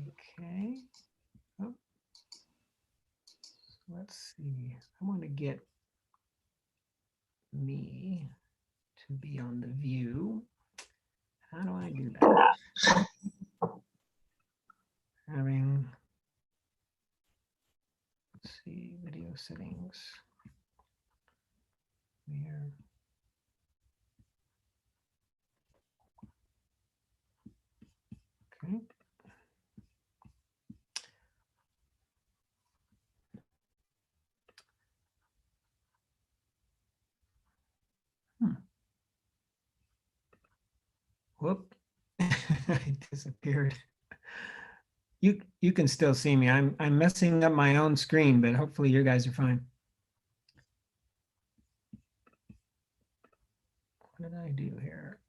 Okay. Oh, let's see. I want to get me to be on the view. How do I do that? Having, let's see, video settings. Here. Okay. Whoop. I disappeared. You can still see me. I'm messing up my own screen, but hopefully you guys are fine. What did I do here?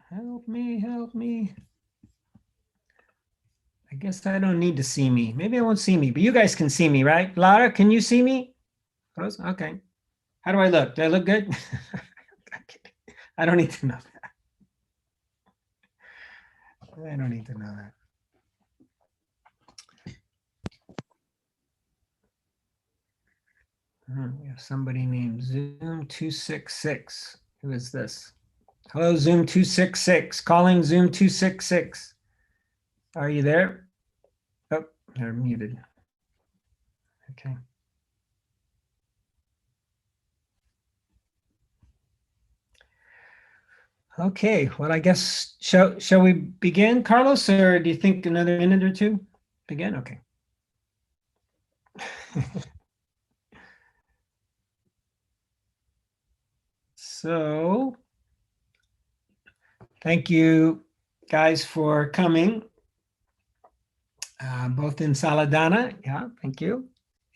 Help me, help me. I guess I don't need to see me. Maybe I won't see me, but you guys can see me, right? Lara, can you see me? Okay. How do I look? Do I look good? I don't need to know that. I don't need to know that. We have somebody named Zoom 266. Who is this? Hello, Zoom 266. Calling Zoom 266. Are you there? Oh, they're muted. Okay. Okay, well, I guess, shall we begin, Carlos, or do you think another minute or two? Begin? Okay. So, thank you guys for coming, both in Saladana, yeah, thank you,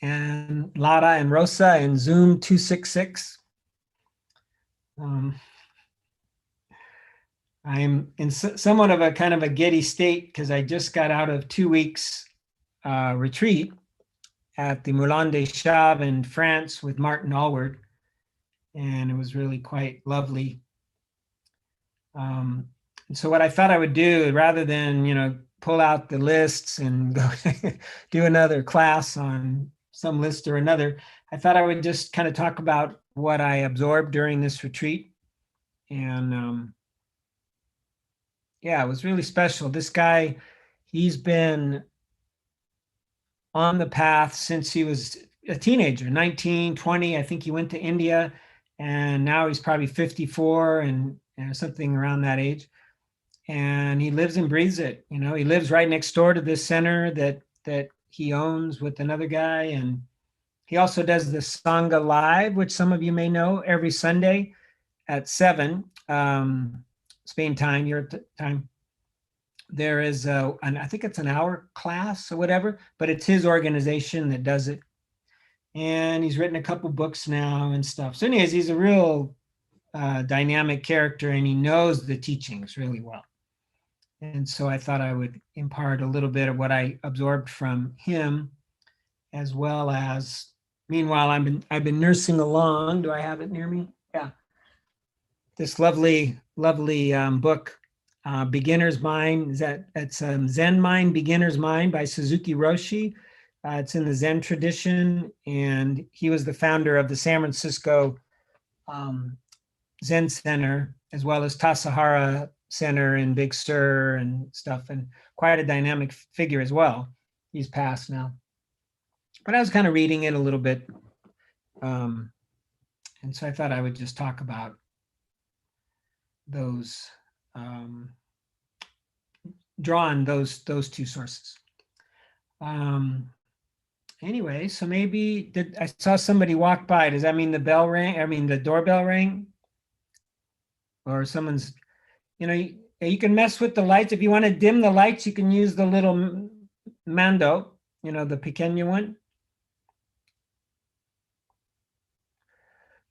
and Lara and Rosa and Zoom 266. I'm in somewhat of a kind of a giddy state because I just got out of 2 weeks retreat at the Moulin des Chaves in France with Martin Allward, and it was really quite lovely. So what I thought I would do, rather than pull out the lists and go do another class on some list or another, I thought I would just kind of talk about what I absorbed during this retreat. And yeah, it was really special. This guy, he's been on the path since he was a teenager, 19, 20. I think he went to India, and now he's probably 54 and something around that age. And he lives and breathes it. He lives right next door to this center that he owns with another guy. And he also does the Sangha Live, which some of you may know, every Sunday at 7 Spain time, Europe time. There is I think it's an hour class or whatever, but it's his organization that does it. And he's written a couple books now and stuff. So anyways, he's a real dynamic character, and he knows the teachings really well. And so I thought I would impart a little bit of what I absorbed from him, as well as, meanwhile, I've been nursing along. Do I have it near me? Yeah. This lovely book, Beginner's Mind. It's Zen Mind, Beginner's Mind by Suzuki Roshi. It's in the Zen tradition, and he was the founder of the San Francisco Zen Center, as well as Tassajara Center in Big Sur and stuff, and quite a dynamic figure as well. He's passed now. But I was kind of reading it a little bit. And so I thought I would just talk about those, draw on those two sources. Anyway, so maybe I saw somebody walk by. Does that mean the bell rang? I mean, the doorbell rang? Or someone's, you can mess with the lights. If you want to dim the lights, you can use the little mando, the pequeño one.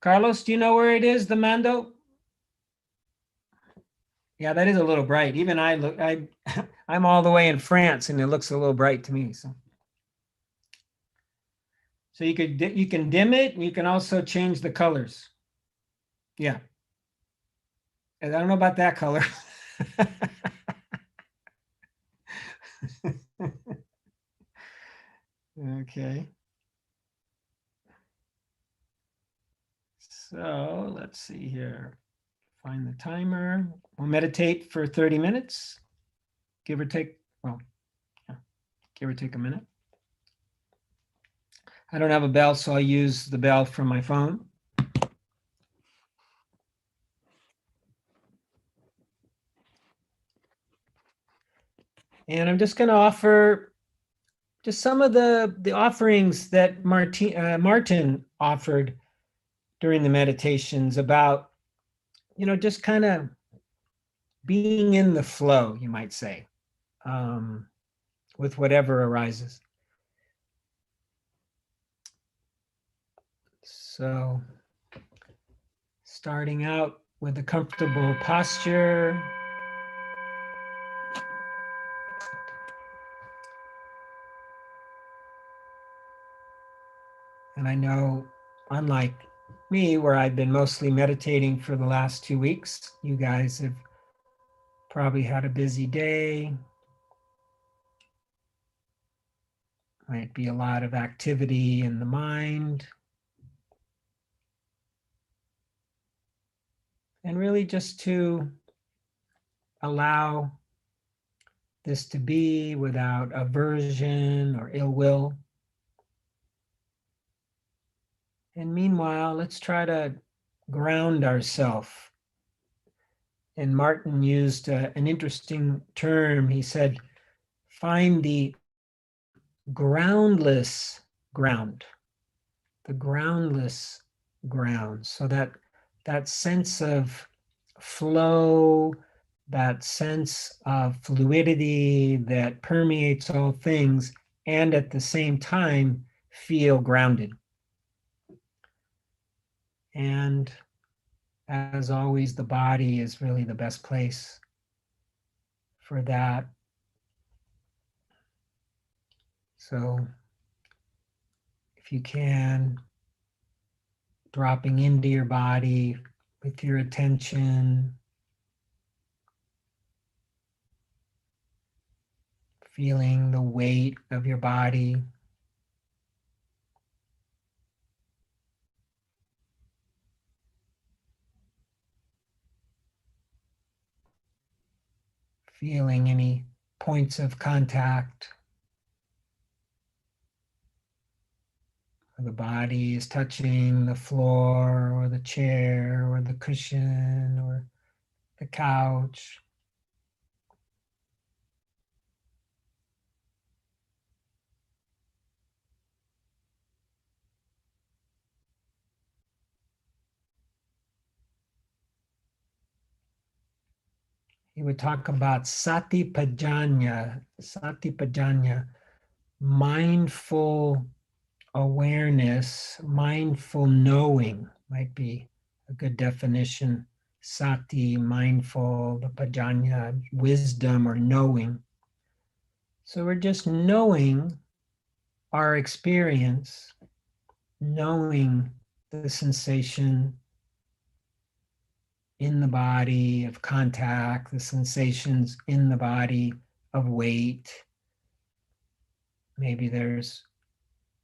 Carlos, do you know where it is, the mando? Yeah, that is a little bright. Even I'm all the way in France, and it looks a little bright to me. So you can dim it, and you can also change the colors. Yeah. And I don't know about that color. Okay. So let's see here. Find the timer. We'll meditate for 30 minutes, give or take, well, yeah, give or take a minute. I don't have a bell, so I'll use the bell from my phone. And I'm just going to offer just some of the offerings that Martin offered during the meditations about, just kind of being in the flow, you might say, with whatever arises. So starting out with a comfortable posture. And I know, unlike me, where I've been mostly meditating for the last 2 weeks, you guys have probably had a busy day. Might be a lot of activity in the mind. And really just to allow this to be without aversion or ill will. And meanwhile, let's try to ground ourselves. And Martin used an interesting term. He said, find the groundless ground, the groundless ground. So that sense of flow, that sense of fluidity that permeates all things, and at the same time feel grounded. And as always, the body is really the best place for that. So if you can, dropping into your body with your attention, feeling the weight of your body. Feeling any points of contact. The body is touching the floor or the chair or the cushion or the couch. He would talk about satipajanya, mindful awareness, mindful knowing might be a good definition. Sati, mindful, the pajanya, wisdom or knowing. So we're just knowing our experience, knowing the sensation in the body of contact, the sensations in the body of weight. Maybe there's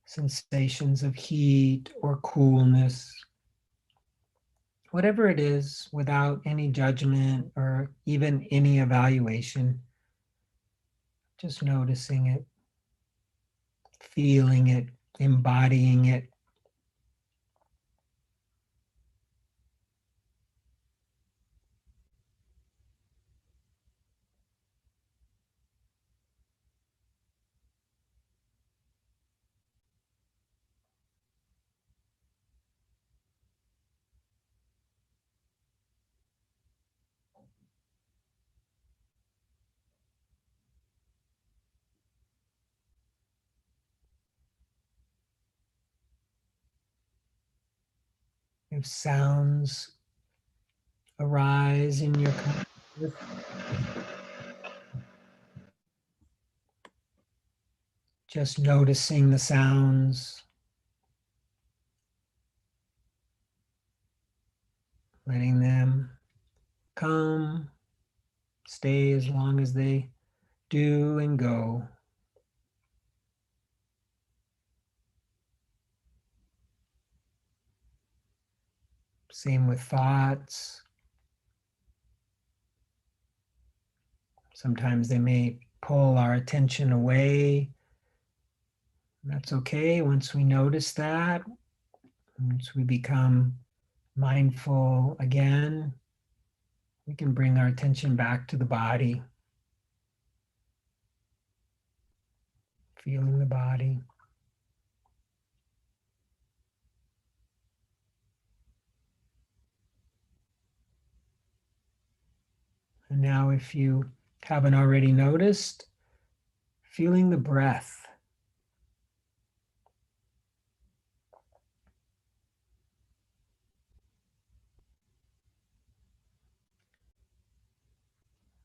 sensations of heat or coolness. Whatever it is, without any judgment or even any evaluation, just noticing it, feeling it, embodying it. If sounds arise in your consciousness, just noticing the sounds, letting them come, stay as long as they do and go. Same with thoughts. Sometimes they may pull our attention away. That's okay. Once we notice that, once we become mindful again, we can bring our attention back to the body, feeling the body. And now, if you haven't already noticed, feeling the breath.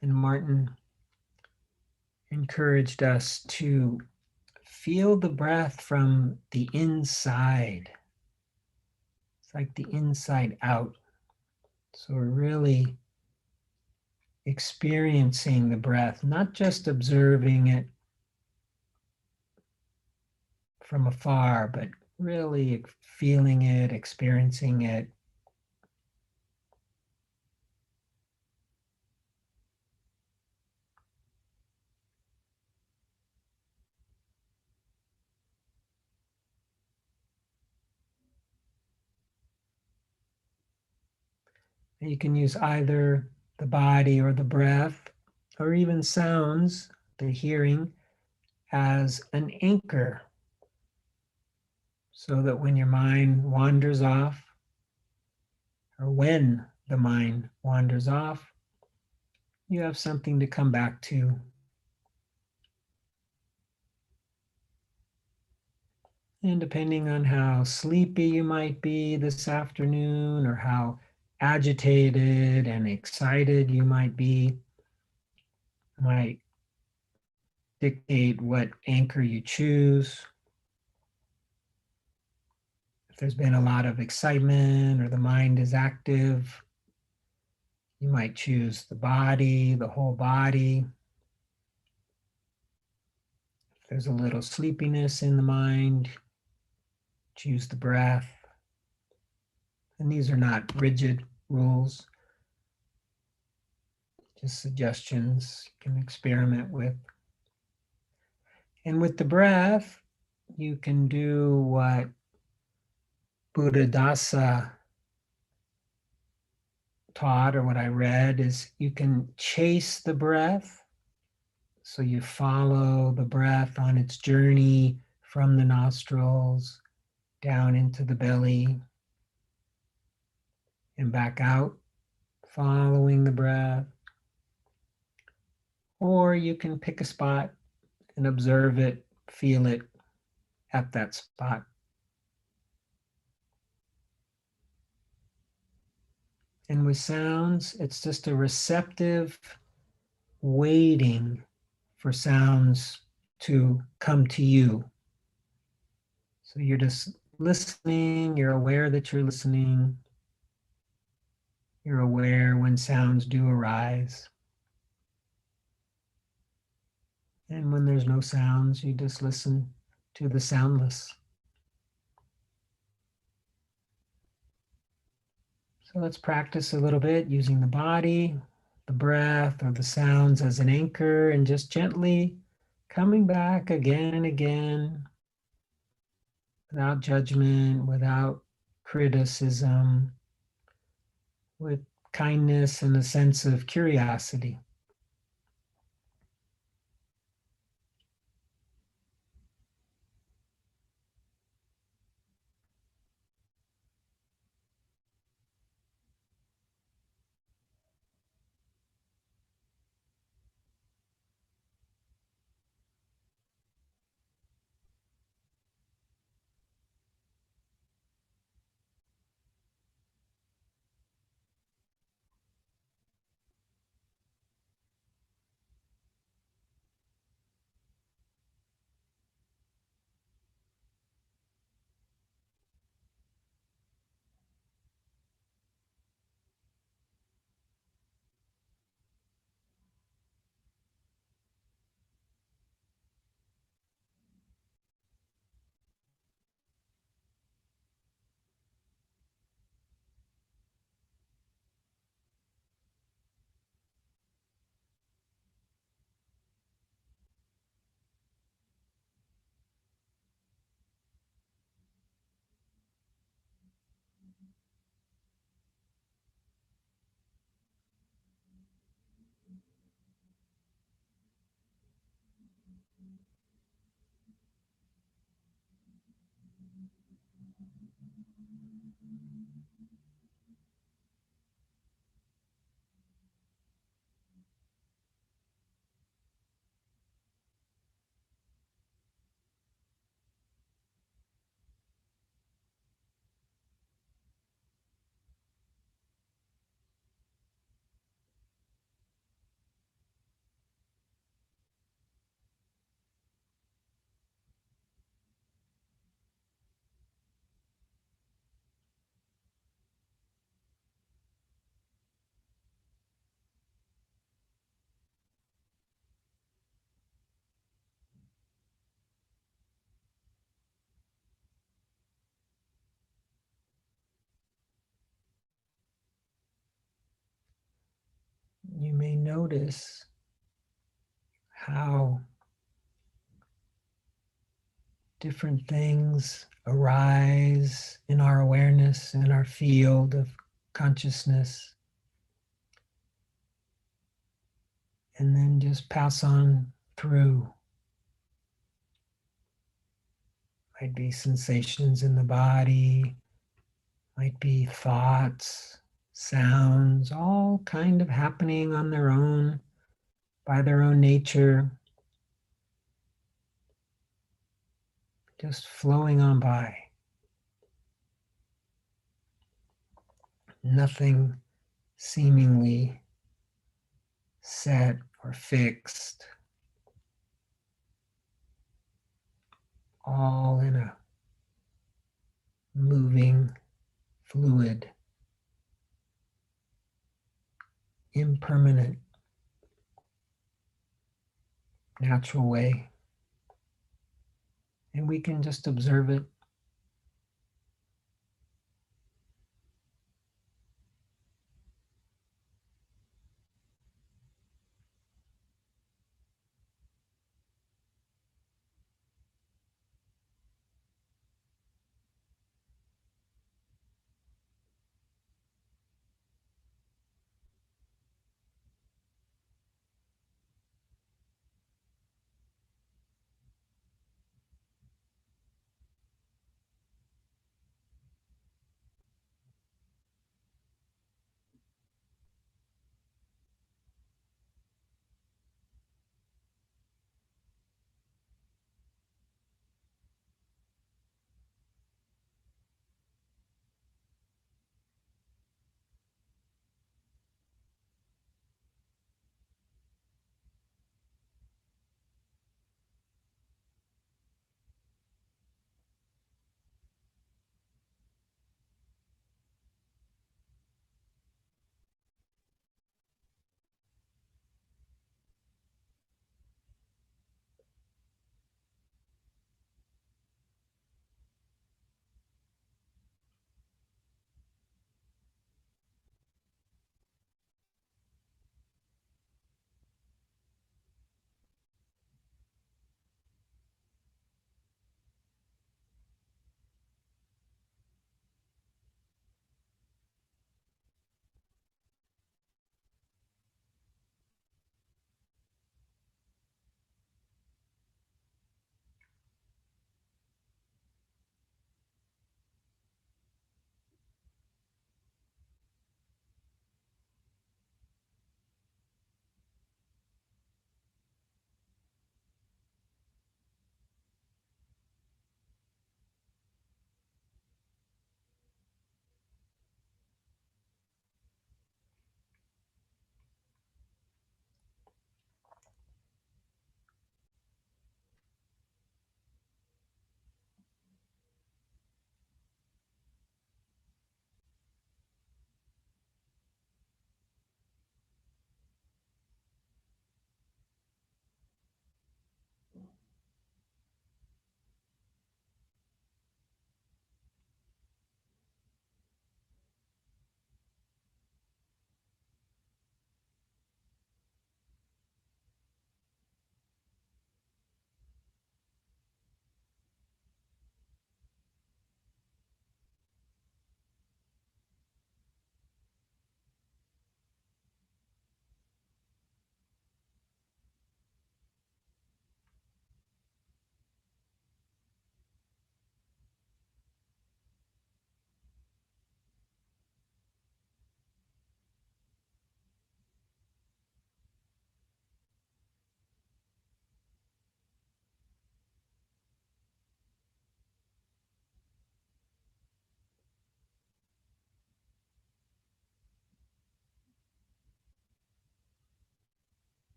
And Martin encouraged us to feel the breath from the inside. It's like the inside out. So we're really experiencing the breath, not just observing it from afar, but really feeling it, experiencing it. And you can use either the body or the breath, or even sounds, the hearing, as an anchor, so that when your mind wanders off, or when the mind wanders off, you have something to come back to. And depending on how sleepy you might be this afternoon, or how agitated and excited you might be, might dictate what anchor you choose. If there's been a lot of excitement or the mind is active, you might choose the body, the whole body. If there's a little sleepiness in the mind, choose the breath. And these are not rigid rules, just suggestions you can experiment with. And with the breath, you can do what Buddhadasa taught, or what I read, is you can chase the breath. So you follow the breath on its journey from the nostrils down into the belly and back out, following the breath. Or you can pick a spot and observe it, feel it at that spot. And with sounds, it's just a receptive waiting for sounds to come to you. So you're just listening, you're aware that you're listening, you're aware when sounds do arise. And when there's no sounds, you just listen to the soundless. So let's practice a little bit using the body, the breath, or the sounds as an anchor, and just gently coming back again and again, without judgment, without criticism, with kindness and a sense of curiosity. You may notice how different things arise in our awareness, in our field of consciousness, and then just pass on through. Might be sensations in the body, might be thoughts, sounds, all kind of happening on their own, by their own nature, just flowing on by. Nothing seemingly set or fixed, all in a moving, fluid, impermanent, natural way. And we can just observe it.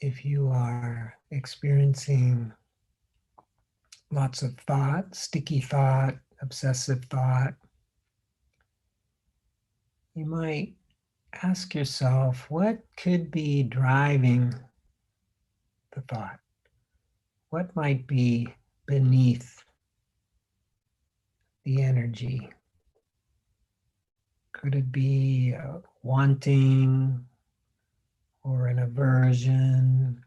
If you are experiencing lots of thought, sticky thought, obsessive thought, you might ask yourself, what could be driving the thought? What might be beneath the energy? Could it be wanting or an aversion?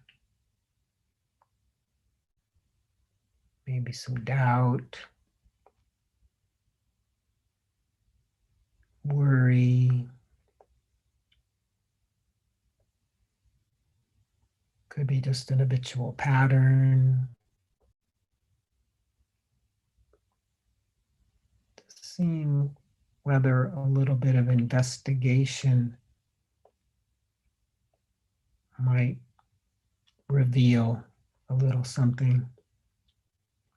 Maybe some doubt, worry. Could be just an habitual pattern. Seeing whether a little bit of investigation might reveal a little something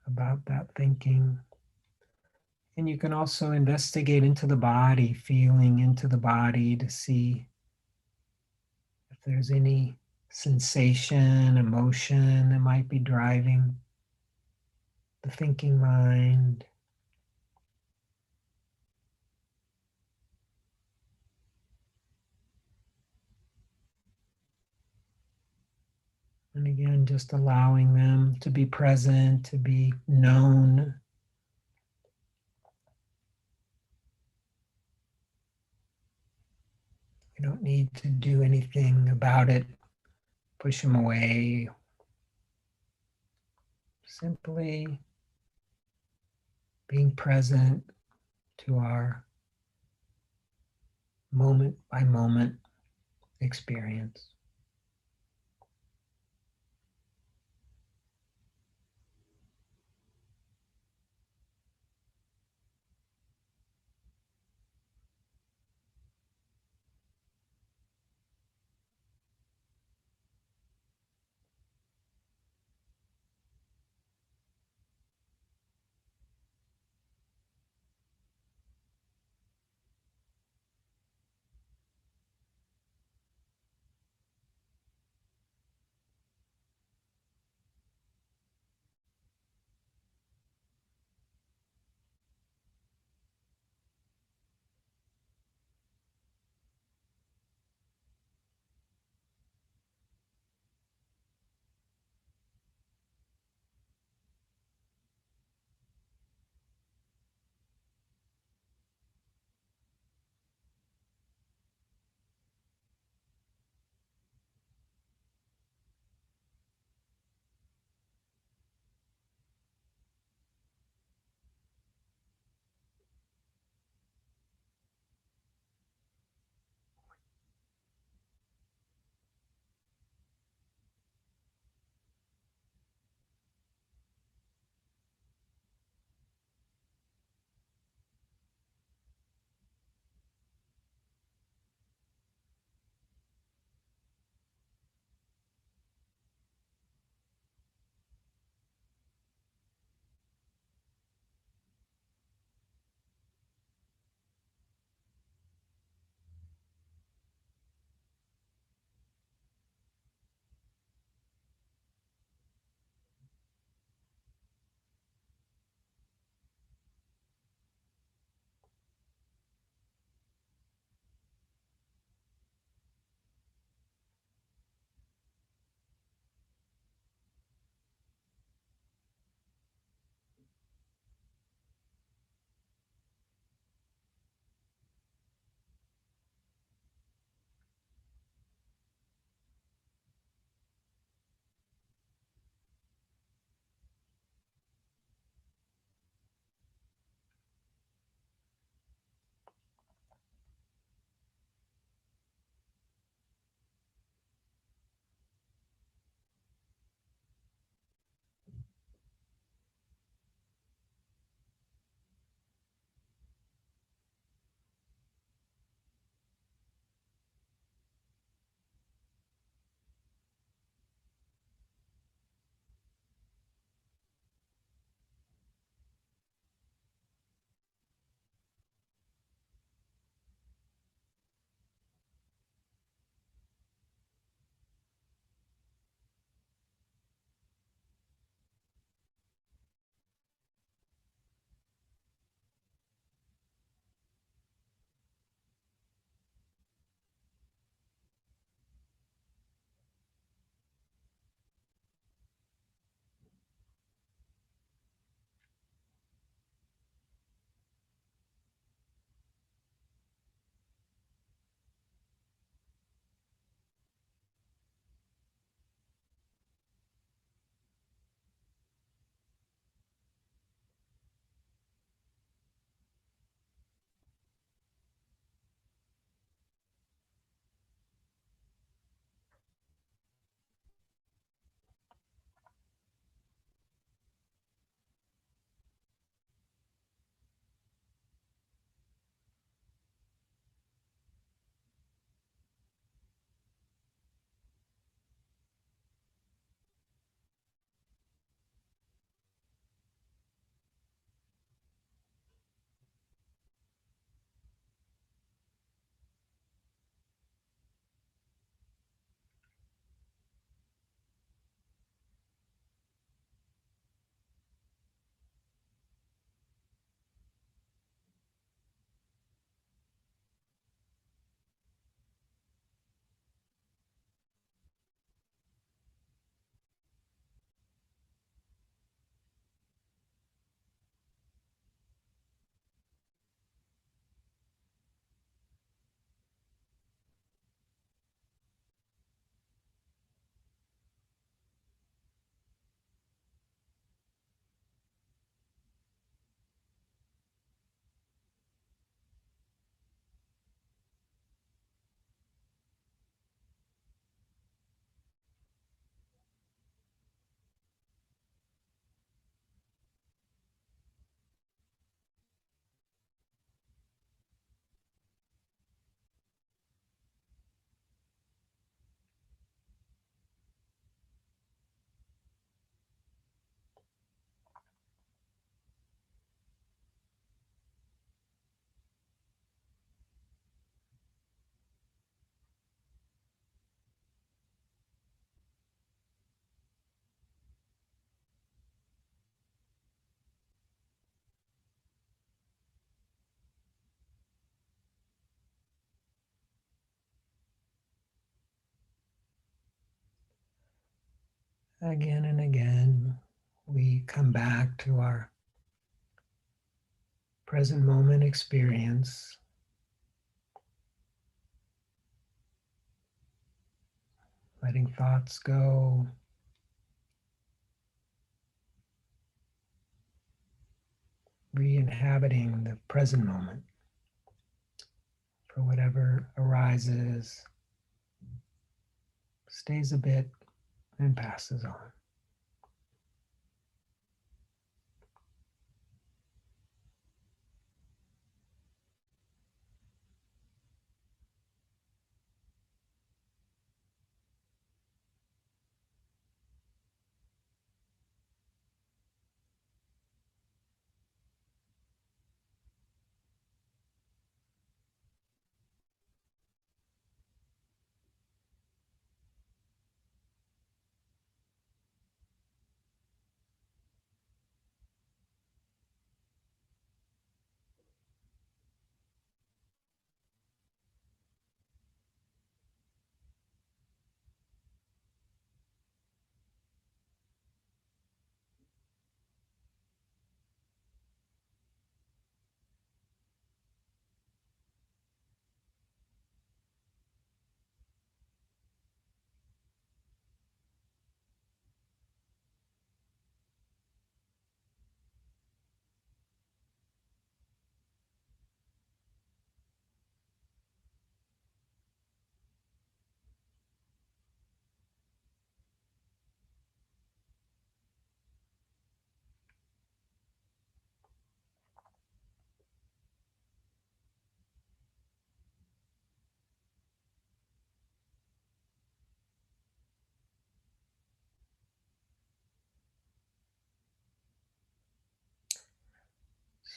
about that thinking. And you can also investigate into the body, feeling into the body to see if there's any sensation, emotion that might be driving the thinking mind. And again, just allowing them to be present, to be known. You don't need to do anything about it, push them away. Simply being present to our moment by moment experience. Again and again, we come back to our present moment experience, letting thoughts go, re-inhabiting the present moment for whatever arises, stays a bit, and passes on.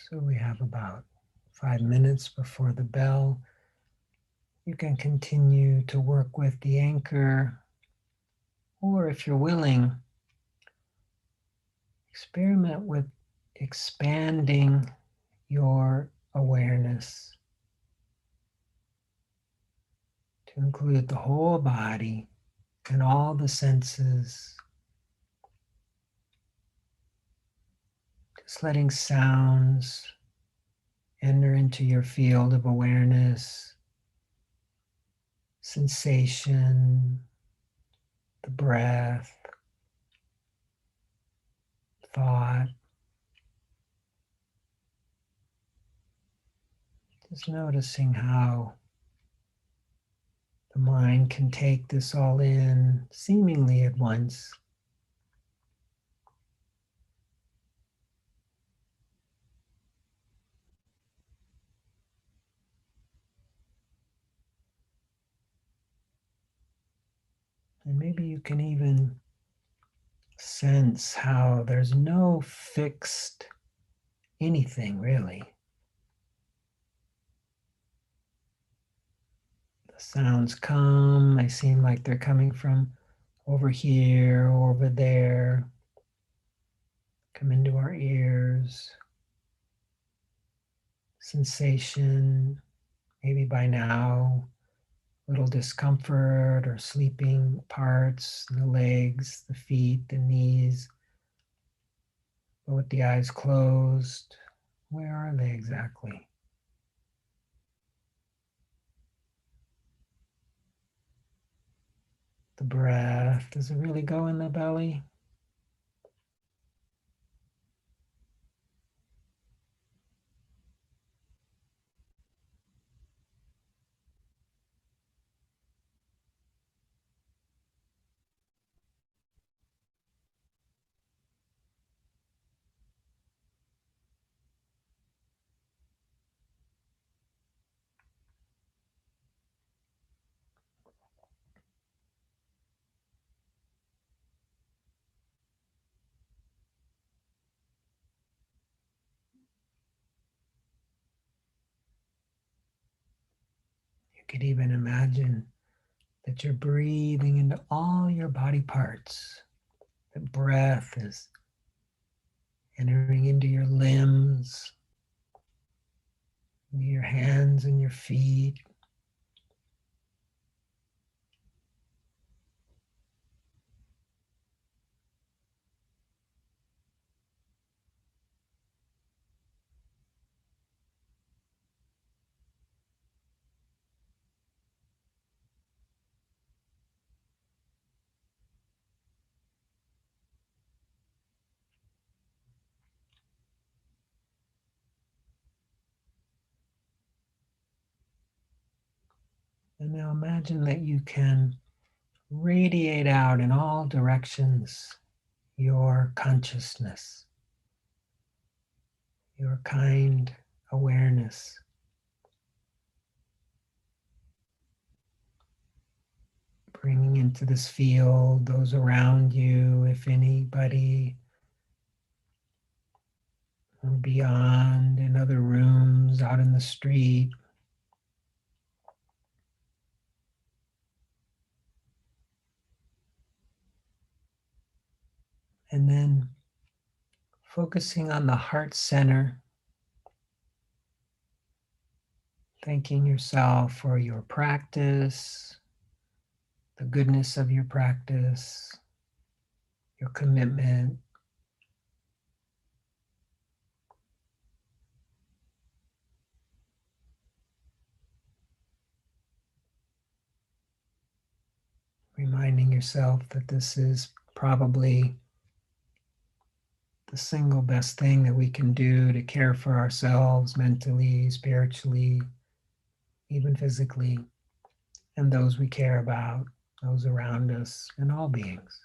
So we have about 5 minutes before the bell. You can continue to work with the anchor, or if you're willing, experiment with expanding your awareness to include the whole body and all the senses. Just letting sounds enter into your field of awareness, sensation, the breath, thought. Just noticing how the mind can take this all in seemingly at once. And maybe you can even sense how there's no fixed anything really. The sounds come, they seem like they're coming from over here or over there, come into our ears. Sensation, maybe by now, little discomfort or sleeping parts, the legs, the feet, the knees. But with the eyes closed, where are they exactly? The breath, does it really go in the belly? You could even imagine that you're breathing into all your body parts. The breath is entering into your limbs, into your hands and your feet. And now imagine that you can radiate out in all directions your consciousness, your kind awareness. Bringing into this field those around you, if anybody, or beyond, in other rooms, out in the street. And then focusing on the heart center, thanking yourself for your practice, the goodness of your practice, your commitment. Reminding yourself that this is probably the single best thing that we can do to care for ourselves mentally, spiritually, even physically, and those we care about, those around us, and all beings.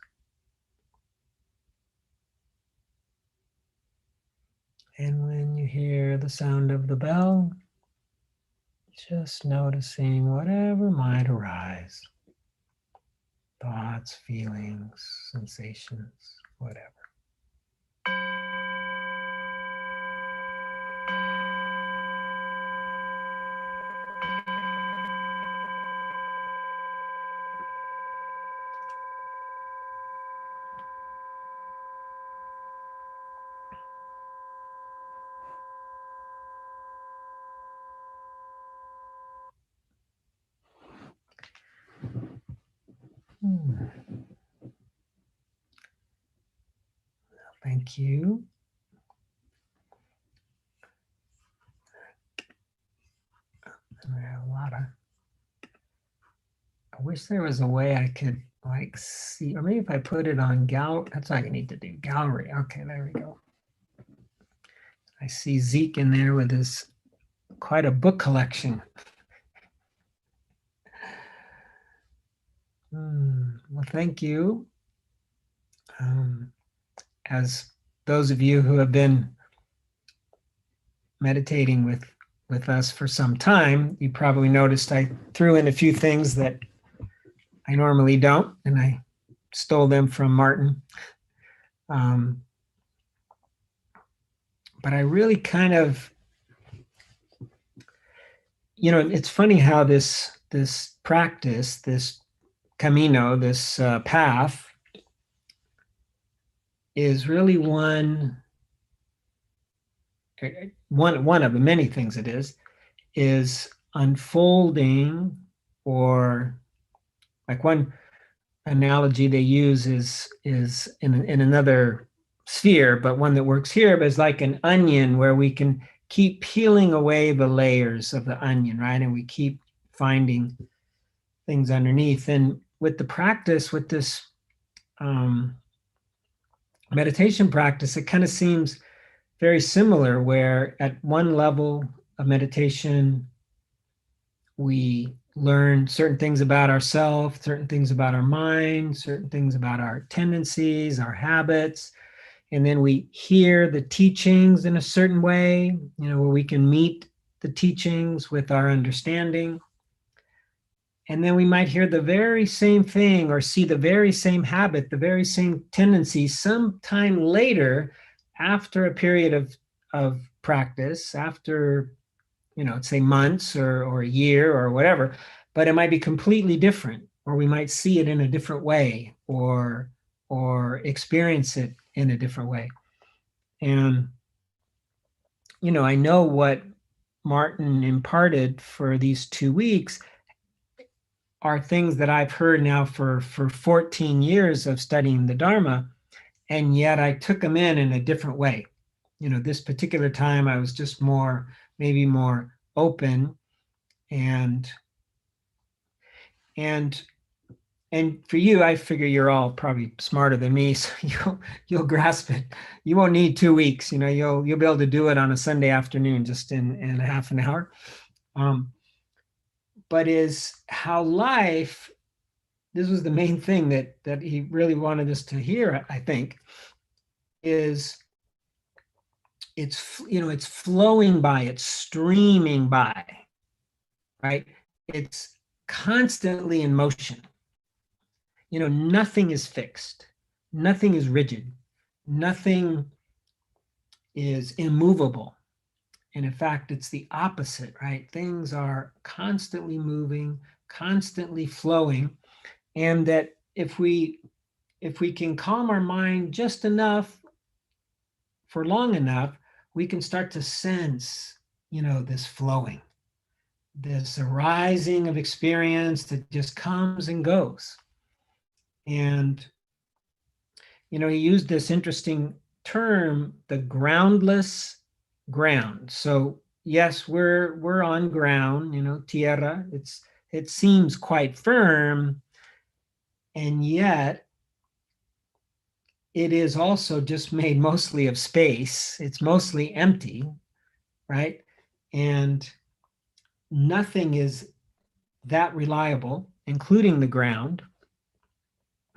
And when you hear the sound of the bell, just noticing whatever might arise. Thoughts, feelings, sensations, whatever. Thank you. And I have a lot of. I wish there was a way I could like see, or maybe if I put it on that's all I need to do. Gallery. Okay, there we go. I see Zeke in there with his quite a book collection. Well, thank you. As those of you who have been meditating with us for some time, you probably noticed I threw in a few things that I normally don't, and I stole them from Martin. But I really kind of, it's funny how this practice, this camino, this path is really one of the many things it is unfolding, or like one analogy they use is in another sphere, but one that works here, but it's like an onion where we can keep peeling away the layers of the onion, right? And we keep finding things underneath. And with the practice, with this meditation practice, it kind of seems very similar, where at one level of meditation, we learn certain things about ourselves, certain things about our mind, certain things about our tendencies, our habits. And then we hear the teachings in a certain way, where we can meet the teachings with our understanding. And then we might hear the very same thing or see the very same habit, the very same tendency sometime later, after a period of practice, after, say months or a year or whatever, but it might be completely different, or we might see it in a different way, or experience it in a different way. And, I know what Martin imparted for these 2 weeks are things that I've heard now for 14 years of studying the Dharma, and yet I took them in a different way. This particular time I was just maybe more open, and for you, I figure you're all probably smarter than me, so you'll grasp it. You won't need 2 weeks. You'll be able to do it on a Sunday afternoon, just in a half an hour. but is how life, this was the main thing that he really wanted us to hear, I think, is it's flowing by, it's streaming by, right? It's constantly in motion. Nothing is fixed, nothing is rigid, nothing is immovable. And in fact, it's the opposite, right? Things are constantly moving, constantly flowing. And that if we can calm our mind just enough for long enough, we can start to sense, this flowing, this arising of experience that just comes and goes. And, he used this interesting term, the groundless ground. So yes, we're on ground, tierra. It seems quite firm, and yet it is also just made mostly of space. It's mostly empty, right? And nothing is that reliable, including the ground.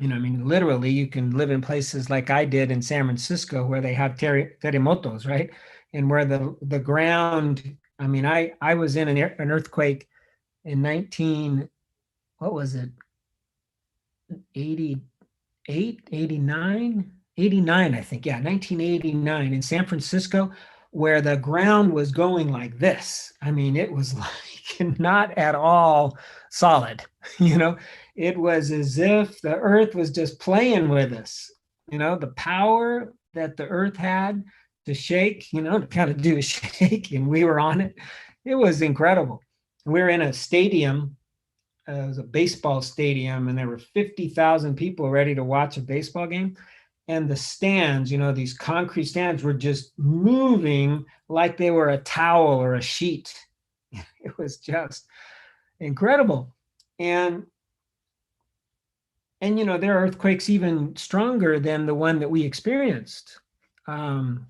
Literally, you can live in places like I did in San Francisco where they have terremotos, right? And where the ground, I was in an earthquake in what was it, 88, 89, I think. Yeah, 1989 in San Francisco, where the ground was going like this. It was like not at all solid. It was as if the earth was just playing with us. The power that the earth had to shake, to kind of do a shake, and we were on it. It was incredible. We were in a stadium. It was a baseball stadium, and there were 50,000 people ready to watch a baseball game. And the stands, these concrete stands, were just moving like they were a towel or a sheet. It was just incredible. And there are earthquakes even stronger than the one that we experienced. And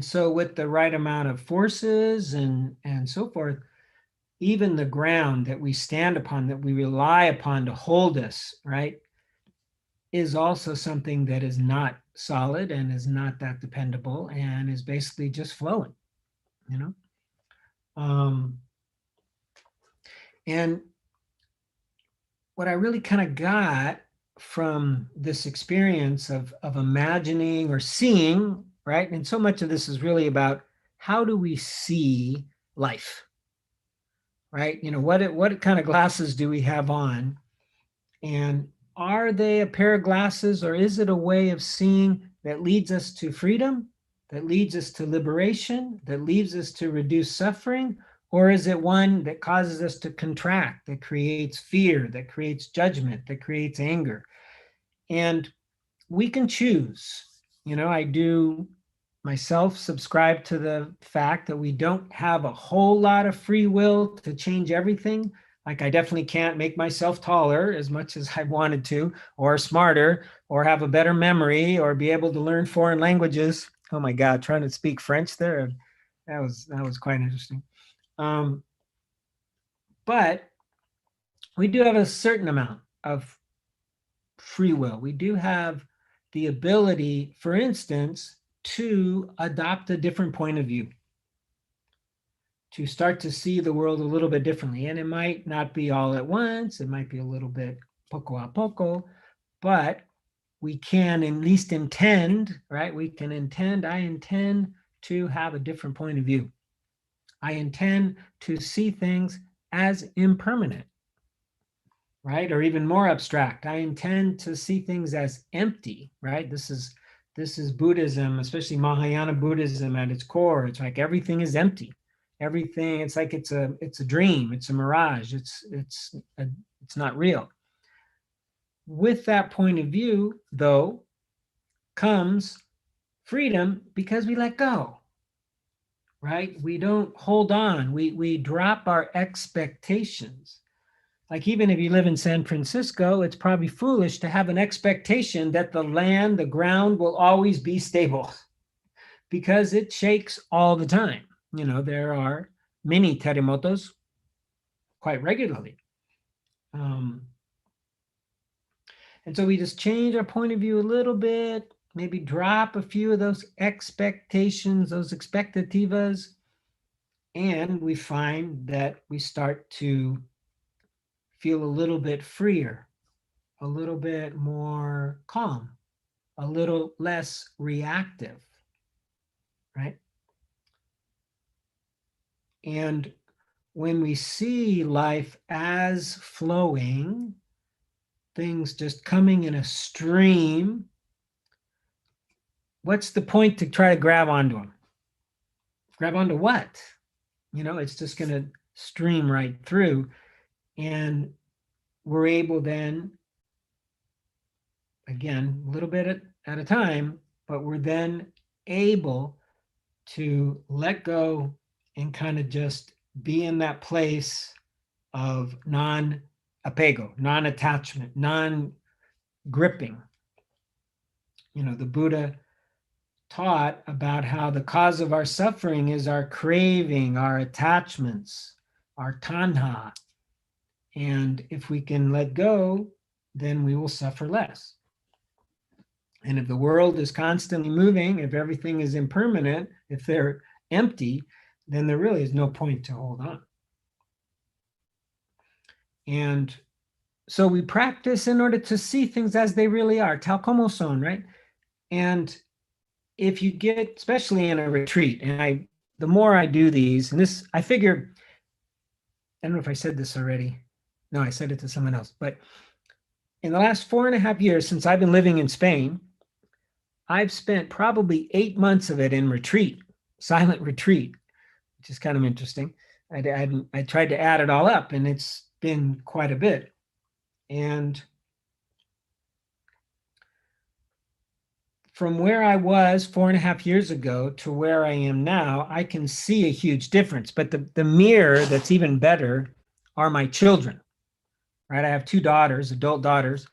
so with the right amount of forces and so forth, even the ground that we stand upon, that we rely upon to hold us, right, is also something that is not solid and is not that dependable and is basically just flowing, and what I really kind of got from this experience of imagining or seeing, right? And so much of this is really about how do we see life, right? What kind of glasses do we have on? And are they a pair of glasses, or is it a way of seeing that leads us to freedom, that leads us to liberation, that leads us to reduce suffering? Or is it one that causes us to contract, that creates fear, that creates judgment, that creates anger? And we can choose. I do myself subscribe to the fact that we don't have a whole lot of free will to change everything. Like, I definitely can't make myself taller as much as I wanted to, or smarter, or have a better memory, or be able to learn foreign languages. Oh my God, trying to speak French there, that was quite interesting. But we do have a certain amount of free will. We do have the ability, for instance, to adopt a different point of view, to start to see the world a little bit differently. And it might not be all at once, it might be a little bit poco a poco, but we can at least intend, right? We can intend, I intend to have a different point of view. I intend to see things as impermanent, right? Or even more abstract. I intend to see things as empty, right? This is Buddhism, especially Mahayana Buddhism at its core. It's like everything is empty. Everything, it's like it's a dream, it's a mirage, it's not real. With that point of view, though, comes freedom, because we let go, right? We don't hold on. We drop our expectations. Like, even if you live in San Francisco, it's probably foolish to have an expectation that the ground will always be stable, because it shakes all the time. There are many terremotos, quite regularly. And so we just change our point of view a little bit, maybe drop a few of those expectations, those expectativas, and we find that we start to feel a little bit freer, a little bit more calm, a little less reactive, right? And when we see life as flowing, things just coming in a stream, what's the point to try to grab onto them? Grab onto what? It's just going to stream right through. And we're able then, again, a little bit at a time, but we're then able to let go and kind of just be in that place of non-apego, non-attachment, non-gripping. The Buddha taught about how the cause of our suffering is our craving, our attachments, our tanha. And if we can let go, then we will suffer less. And if the world is constantly moving, if everything is impermanent, if they're empty, then there really is no point to hold on. And so we practice in order to see things as they really are, tal como son, right? And if you get, especially in a retreat, and the more I do these, and this, I figure, I don't know if I said this already. No, I said it to someone else. But in the last 4.5 years, since I've been living in Spain, I've spent probably 8 months of it in retreat, silent retreat, which is kind of interesting. I tried to add it all up, and it's been quite a bit. And from where I was 4.5 years ago to where I am now, I can see a huge difference. But the mirror that's even better are my children, right? I have 2 daughters, adult daughters,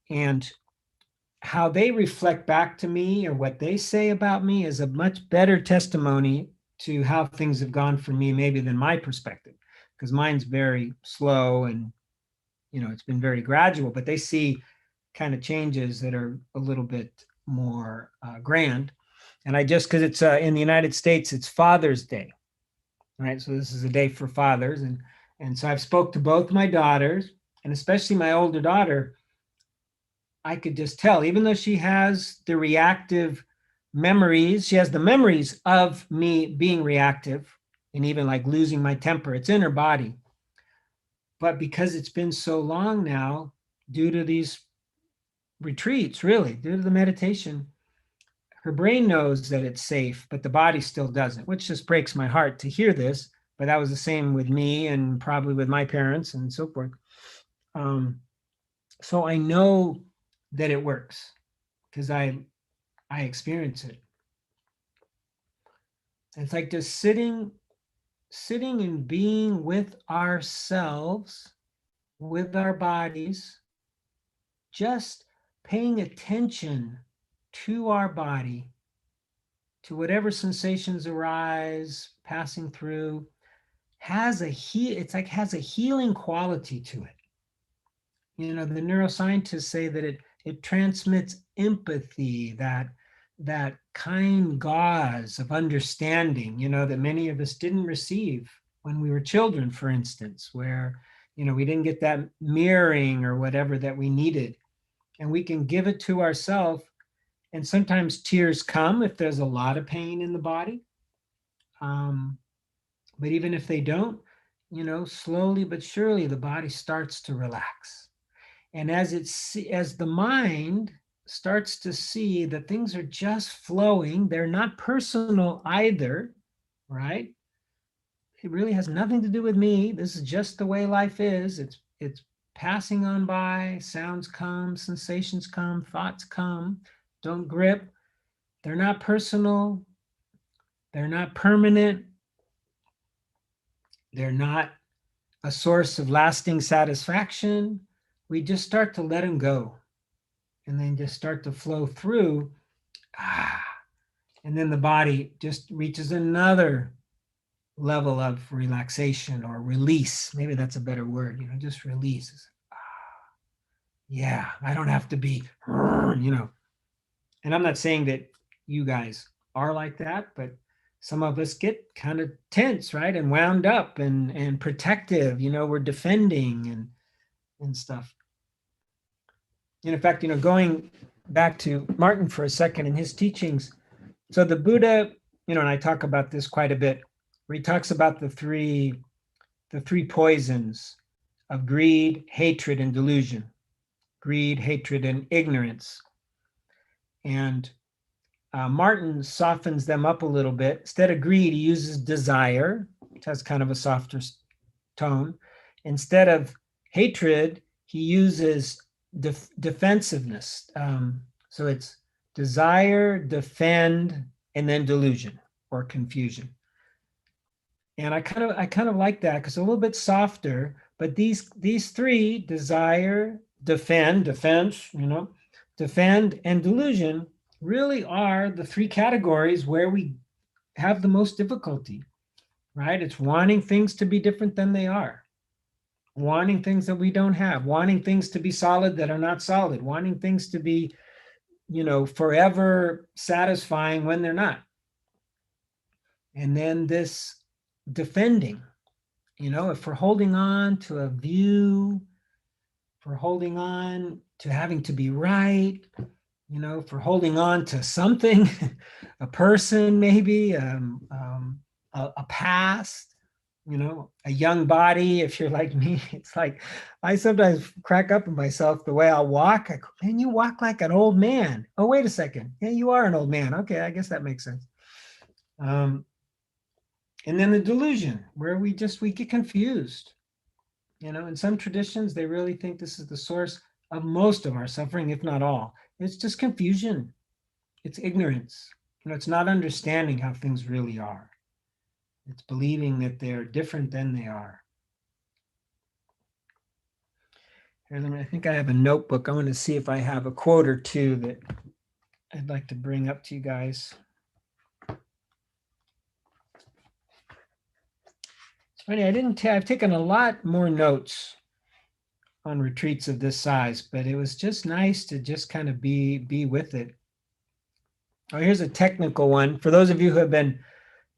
and how they reflect back to me or what they say about me is a much better testimony to how things have gone for me maybe than my perspective, because mine's very slow and it's been very gradual, but they see kind of changes that are a little bit more grand. And because it's in the United States, it's Father's Day, right? So this is a day for fathers. And so I've spoke to both my daughters, and especially my older daughter. I could just tell, even though she has the reactive memories, she has the memories of me being reactive and even like losing my temper. It's in her body. But because it's been so long now, due to these retreats, really, due to the meditation, her brain knows that it's safe, but the body still doesn't, which just breaks my heart to hear this. But that was the same with me and probably with my parents and so forth. So I know that it works because I experience it. It's like just sitting and being with ourselves, with our bodies, just paying attention to our body, to whatever sensations arise, passing through, has a healing quality to it. The neuroscientists say that it transmits empathy, that kind gauze of understanding, that many of us didn't receive when we were children, for instance, where, we didn't get that mirroring or whatever that we needed. And we can give it to ourselves. And sometimes tears come if there's a lot of pain in the body. But even if they don't, slowly but surely the body starts to relax. And as the mind starts to see that things are just flowing, they're not personal either, right? It really has nothing to do with me. This is just the way life is. It's passing on by, sounds come, sensations come, thoughts come. Don't grip. They're not personal. They're not permanent. They're not a source of lasting satisfaction. We just start to let them go and then just start to flow through. And then the body just reaches another level of relaxation or release. Maybe that's a better word, just release. Yeah, I don't have to be, and I'm not saying that you guys are like that, but some of us get kind of tense, right? And wound up and protective, we're defending and stuff. And in fact, going back to Martin for a second in his teachings, so the Buddha, and I talk about this quite a bit, where he talks about the three poisons of greed, hatred, and delusion. Greed, hatred, and ignorance. And Martin softens them up a little bit. Instead of greed, he uses desire, which has kind of a softer tone. Instead of hatred, he uses defensiveness. So it's desire, defend, and then delusion or confusion. And I kind of like that because it's a little bit softer. But these three, desire, defense, defend, and delusion, really are the three categories where we have the most difficulty, right? It's wanting things to be different than they are, wanting things that we don't have, wanting things to be solid that are not solid, wanting things to be, forever satisfying when they're not. And then this defending, if we're holding on to a view, if we're holding on to having to be right, if we're holding on to something, a person maybe, a past, a young body. If you're like me, it's like I sometimes crack up at myself the way I'll walk. I go, man, you walk like an old man. Oh, wait a second. Yeah, you are an old man. Okay, I guess that makes sense. And then the delusion, where we get confused. In some traditions, they really think this is the source of most of our suffering, if not all. It's just confusion. It's ignorance. It's not understanding how things really are. It's believing that they're different than they are. Here, I think I have a notebook. I want to see if I have a quote or two that I'd like to bring up to you guys. It's funny, I've taken a lot more notes on retreats of this size, but it was just nice to just kind of be with it. Oh, here's a technical one. For those of you who have been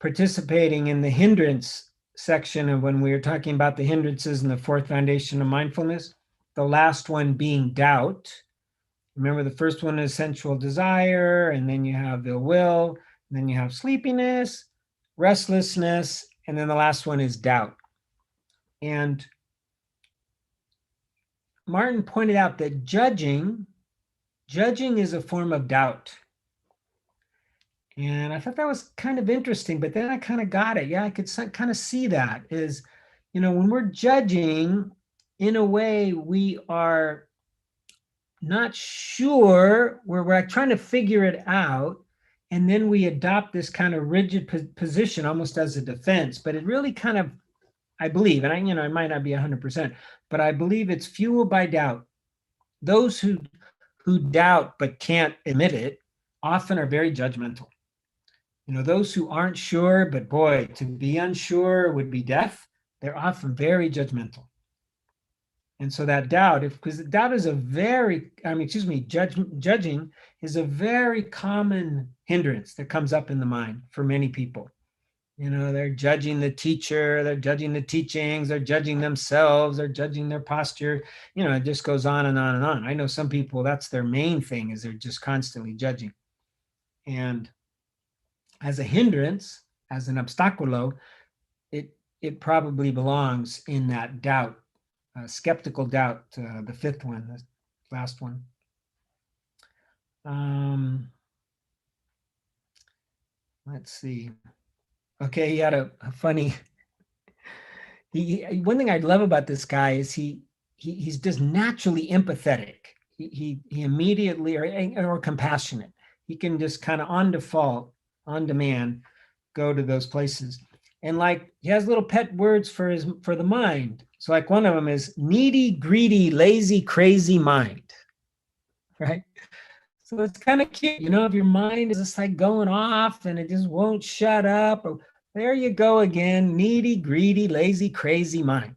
participating in the hindrance section of when we were talking about the hindrances in the fourth foundation of mindfulness, the last one being doubt. Remember, the first one is sensual desire, and then you have ill will, and then you have sleepiness, restlessness, and then the last one is doubt. And Martin pointed out that judging is a form of doubt. And I thought that was kind of interesting, but then I kind of got it. Yeah, I could kind of see that is, when we're judging, in a way, we are not sure, we're trying to figure it out. And then we adopt this kind of rigid position almost as a defense. But it really kind of, I believe, and I might not be 100%, but I believe it's fueled by doubt. Those who doubt but can't admit it often are very judgmental. Those who aren't sure, but boy, to be unsure would be death, they're often very judgmental. And so that doubt, because doubt is judging is a very common hindrance that comes up in the mind for many people. They're judging the teacher, they're judging the teachings, they're judging themselves, they're judging their posture. It just goes on and on and on. I know some people, that's their main thing, is they're just constantly judging. And as a hindrance, as an obstaculo, it probably belongs in that doubt, skeptical doubt, the fifth one, the last one. Let's see. Okay, he had a funny. One thing I love about this guy is he's just naturally empathetic. He immediately or compassionate. He can just kind of on default, on demand, go to those places. And like he has little pet words for the mind. So like one of them is needy, greedy, lazy, crazy mind. Right? So it's kind of cute, if your mind is just like going off and it just won't shut up. Or There you go again, needy, greedy, lazy, crazy mind.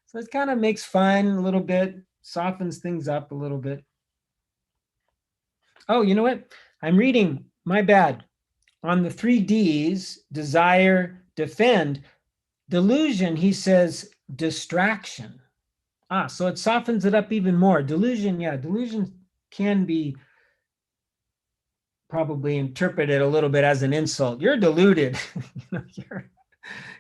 So it kind of makes fun a little bit, softens things up a little bit. Oh, you know what? I'm reading, my bad, on the 3Ds: desire, defend, delusion. He says distraction. So it softens it up even more. Delusion, yeah, delusion can be probably interpreted a little bit as an insult. You're deluded.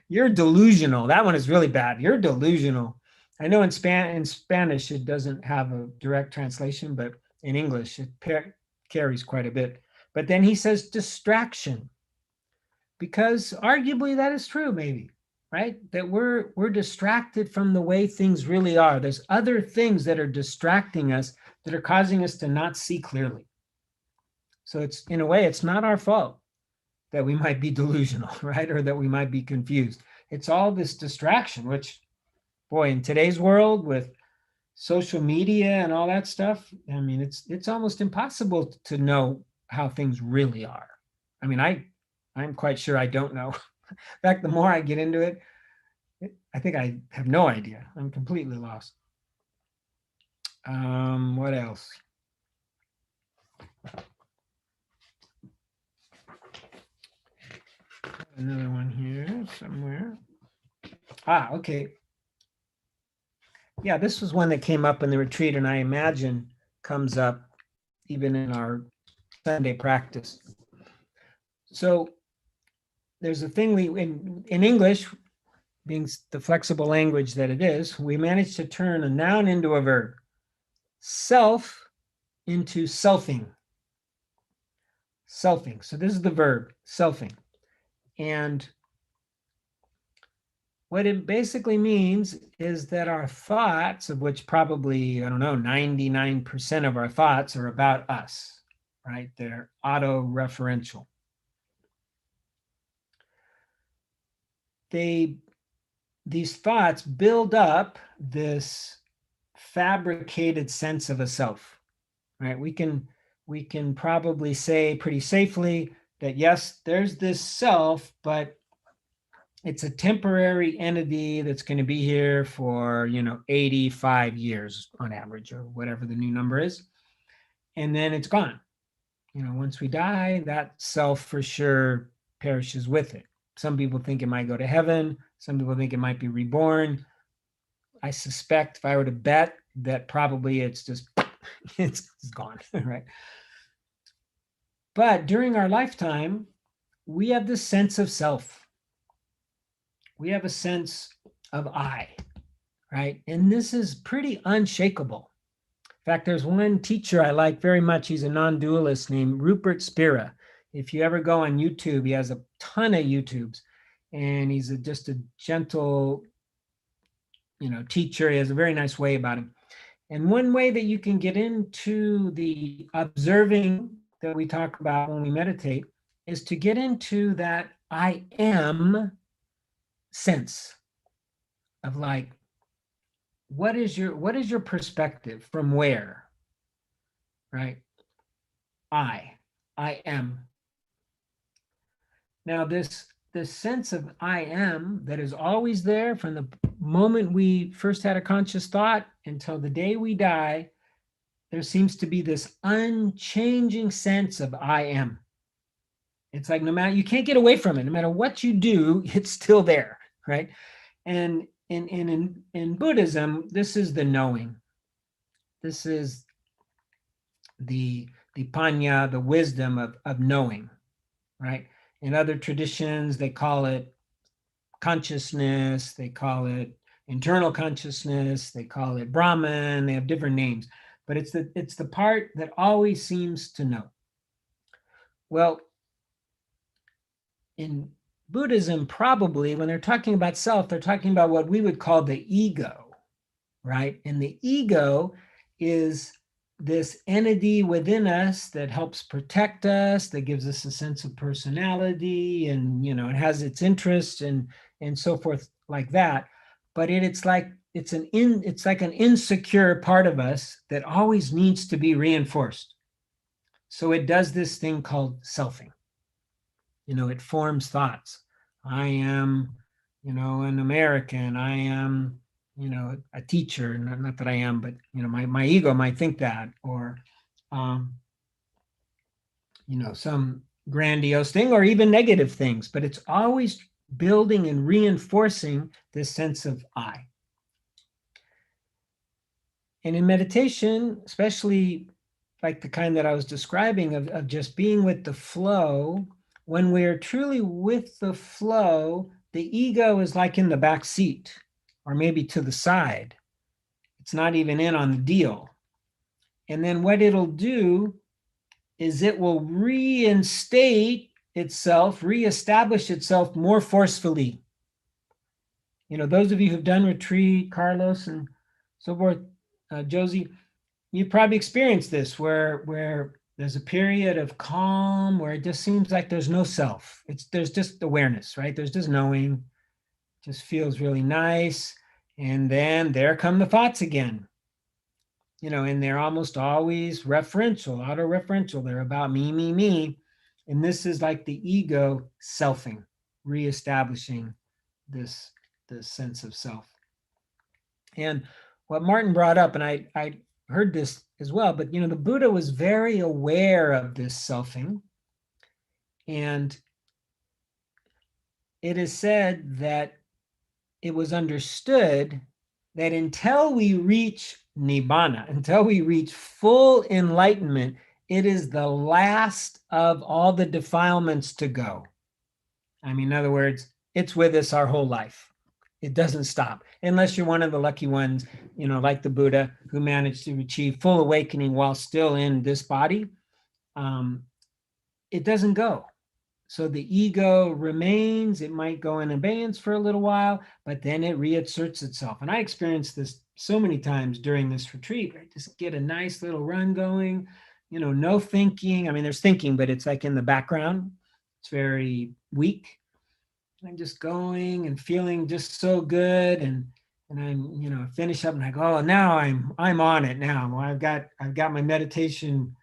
You're delusional. That one is really bad. You're delusional. I know in Spanish it doesn't have a direct translation, but in English it carries quite a bit. But then he says distraction, because arguably that is true, maybe, right? That we're distracted from the way things really are. There's other things that are distracting us, that are causing us to not see clearly. So it's, in a way, it's not our fault that we might be delusional, right? Or that we might be confused. It's all this distraction, which, boy, in today's world with social media and all that stuff, I mean, it's almost impossible to know how things really are. I mean, I'm quite sure I don't know. In fact, the more I get into it, I think I have no idea. I'm completely lost. What else? Another one here somewhere. Okay. Yeah, this was one that came up in the retreat, and I imagine comes up even in our Sunday practice. So there's a thing in English, being the flexible language that it is, we managed to turn a noun into a verb. Self into selfing. Selfing. So this is the verb, selfing. And what it basically means is that our thoughts, of which probably, I don't know, 99% of our thoughts are about us, right? They're auto-referential. These thoughts build up this fabricated sense of a self, right? We can probably say pretty safely that, yes, there's this self, but it's a temporary entity that's going to be here for 85 years on average, or whatever the new number is, and then it's gone. Once we die, that self for sure perishes with it. Some people think it might go to heaven. Some people think it might be reborn. I suspect, if I were to bet, that probably it's just it's gone, right? But during our lifetime, we have this sense of self. We have a sense of I, right? And this is pretty unshakable. In fact, there's one teacher I like very much. He's a non-dualist named Rupert Spira. If you ever go on YouTube, he has a ton of YouTubes, and he's just a gentle, teacher. He has a very nice way about him. And one way that you can get into the observing that we talk about when we meditate is to get into that I am sense of, like, what is your perspective from where, right? I am. Now this sense of I am that is always there from the moment we first had a conscious thought until the day we die, there seems to be this unchanging sense of I am. It's like, no matter, you can't get away from it. No matter what you do, it's still there, right? And in Buddhism, this is the knowing. This is the panya, the wisdom of knowing, right? In other traditions, they call it consciousness, they call it internal consciousness, they call it Brahman, they have different names, but it's the part that always seems to know. Well, in Buddhism, probably when they're talking about self, they're talking about what we would call the ego, right? And the ego is this entity within us that helps protect us, that gives us a sense of personality, and it has its interests and so forth, like that. But it's like an insecure part of us that always needs to be reinforced. So it does this thing called selfing. It forms thoughts. I am, an American. I am, a teacher. Not that I am, but, my ego might think that, or, um, some grandiose thing, or even negative things, but it's always building and reinforcing this sense of I. And in meditation, especially like the kind that I was describing of just being with the flow, when we're truly with the flow, the ego is like in the back seat or maybe to the side. It's not even in on the deal. And then what it'll do is it will reinstate itself, reestablish itself more forcefully. Those of you who've done retreat, Carlos and so forth, Josie, you probably experienced this where there's a period of calm where it just seems like there's no self. There's just awareness, right? There's just knowing, just feels really nice. And then there come the thoughts again. And they're almost always referential, auto-referential. They're about me, me, me. And this is like the ego selfing, reestablishing this sense of self. And what Martin brought up, and I heard this as well, but the Buddha was very aware of this selfing. And it is said that it was understood that until we reach nibbana, until we reach full enlightenment, it is the last of all the defilements to go. I mean, in other words, it's with us our whole life. It doesn't stop unless you're one of the lucky ones, like the Buddha, who managed to achieve full awakening while still in this body. It doesn't go. So the ego remains. It might go in abeyance for a little while, but then it reasserts itself. And I experienced this so many times during this retreat. I just get a nice little run going, no thinking. I mean, there's thinking, but it's like in the background. It's very weak. I'm just going and feeling just so good, and I'm finish up and I go, oh, now I'm on it now. I've got my meditation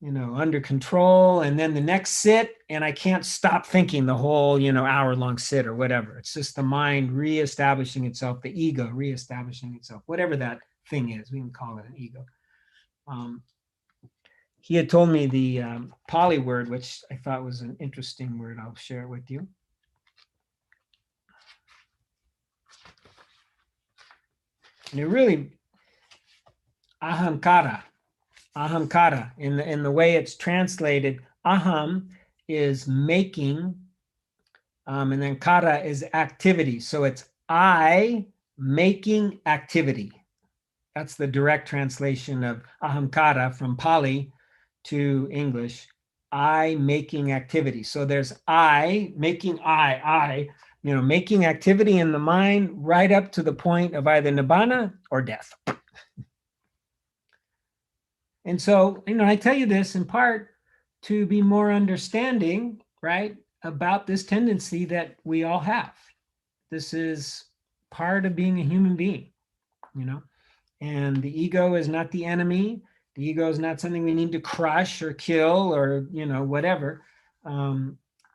under control, and then the next sit, and I can't stop thinking the whole hour-long sit or whatever. It's just the mind reestablishing itself, the ego reestablishing itself, whatever that thing is. We can call it an ego. He had told me the Pali word, which I thought was an interesting word. I'll share it with you. And it really, ahamkara, in the way it's translated, aham is making, and then kara is activity. So it's I making activity. That's the direct translation of ahamkara from Pali to English. I making activity. So there's I making making activity in the mind right up to the point of either nibbana or death. And so, I tell you this in part to be more understanding, right, about this tendency that we all have. This is part of being a human being, and the ego is not the enemy. The ego is not something we need to crush or kill or, whatever.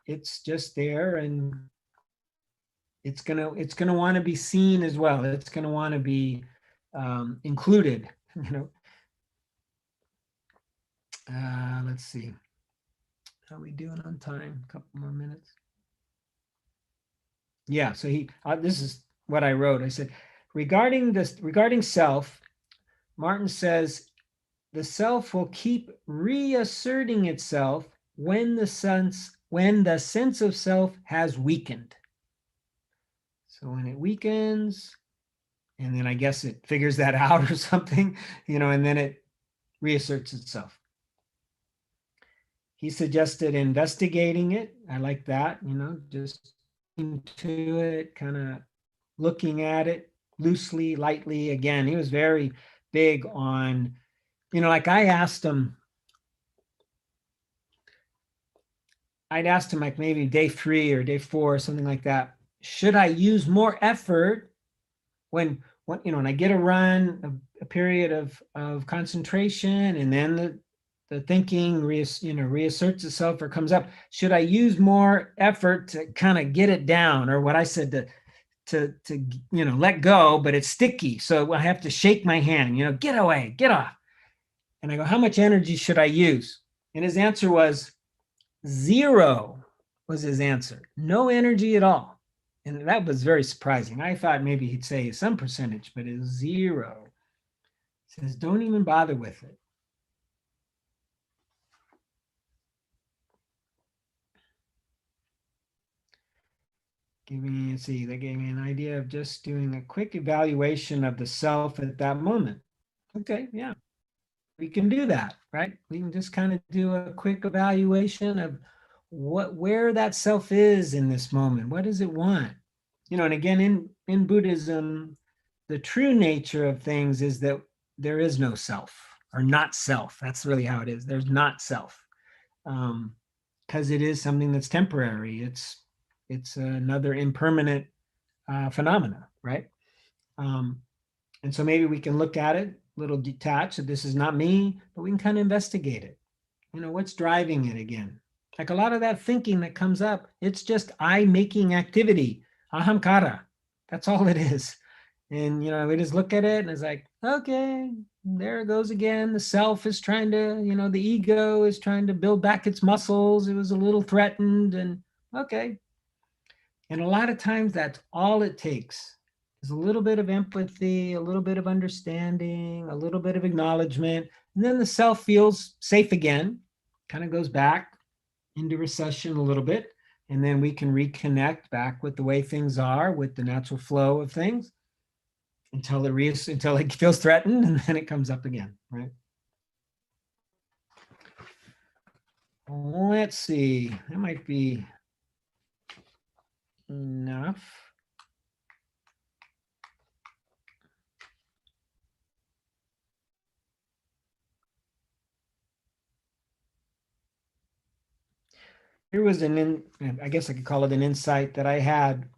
It's just there, and it's gonna want to be seen as well. It's gonna want to be included. Let's see. How are we doing on time? A couple more minutes. Yeah. So this is what I wrote. I said, regarding self, Martin says the self will keep reasserting itself when the sense of self has weakened. So when it weakens, and then I guess it figures that out or something, and then it reasserts itself. He suggested investigating it. I like that, just into it, kind of looking at it loosely, lightly. Again, he was very big on, like I'd asked him like maybe day 3 or day 4 or something like that. Should I use more effort when I get a run, a period of concentration, and then the thinking reasserts itself or comes up, should I use more effort to kind of get it down, or what I said to let go, but it's sticky, so I have to shake my hand, get away, get off. And I go, how much energy should I use? And his answer was 0 was his answer. No energy at all. And that was very surprising. I thought maybe he'd say some percentage, but it's 0. He says, don't even bother with it. They gave me an idea of just doing a quick evaluation of the self at that moment. Okay, yeah, we can do that, right? We can just kind of do a quick evaluation of where that self is in this moment. What does it want? And again, in Buddhism, the true nature of things is that there is no self, or not self. That's really how it is. There's not self, because it is something that's temporary. It's another impermanent phenomena, right? And so maybe we can look at it a little detached. So this is not me, but we can kind of investigate it. What's driving it again? Like a lot of that thinking that comes up, it's just I making activity, ahamkara. That's all it is. And, we just look at it and it's like, okay, there it goes again. The self is trying to, the ego is trying to build back its muscles. It was a little threatened, and okay. And a lot of times that's all it takes is a little bit of empathy, a little bit of understanding, a little bit of acknowledgement. And then the self feels safe again, kind of goes back into recession a little bit. And then we can reconnect back with the way things are, with the natural flow of things, until it feels threatened, and then it comes up again, right? Let's see, that might be enough. Here was I guess I could call it an insight that I had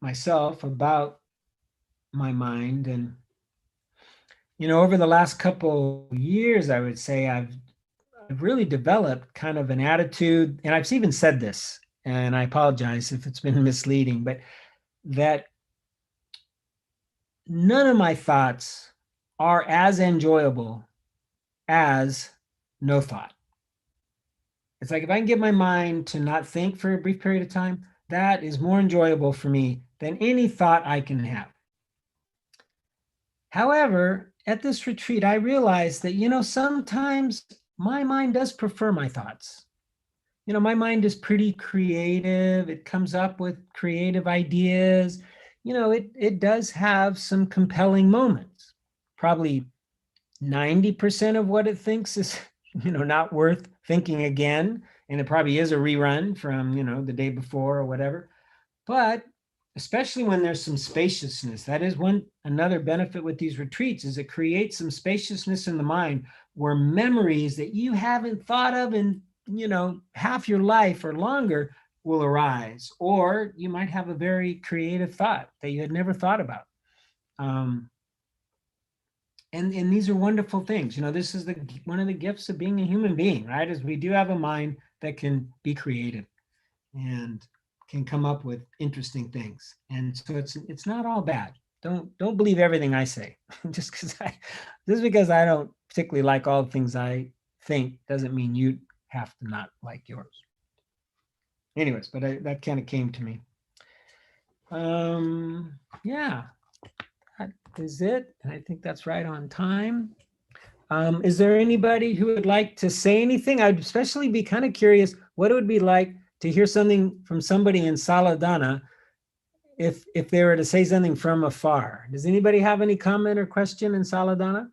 myself about my mind. And, over the last couple years, I would say I've really developed kind of an attitude, and I've even said this, and I apologize if it's been misleading, but that none of my thoughts are as enjoyable as no thought. It's like if I can get my mind to not think for a brief period of time, that is more enjoyable for me than any thought I can have. However, at this retreat, I realized that, sometimes my mind does prefer my thoughts. My mind is pretty creative. It comes up with creative ideas. It does have some compelling moments. Probably 90% of what it thinks is, not worth thinking again. And it probably is a rerun from, the day before or whatever. But especially when there's some spaciousness, that is another benefit with these retreats, is it creates some spaciousness in the mind, where memories that you haven't thought of in, half your life or longer will arise. Or you might have a very creative thought that you had never thought about. And these are wonderful things. This is one of the gifts of being a human being, right? Is we do have a mind that can be creative and can come up with interesting things. And so it's not all bad. Don't believe everything I say. just because I don't particularly like all the things I think doesn't mean you have to not like yours. Anyways, but that kind of came to me. Yeah, that is it. And I think that's right on time. Is there anybody who would like to say anything? I'd especially be kind of curious what it would be like to hear something from somebody in Saladana if they were to say something from afar. Does anybody have any comment or question in Saladana?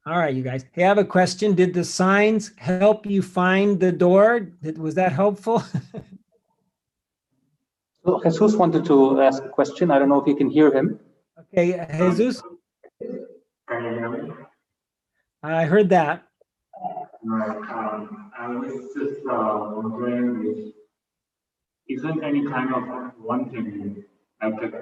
All right, you guys. Hey, I have a question. Did the signs help you find the door? Was that helpful? So Jesus wanted to ask a question. I don't know if you can hear him. Okay, Jesus. Can you hear me? I heard that. Right. I was just wondering if isn't any kind of one thing like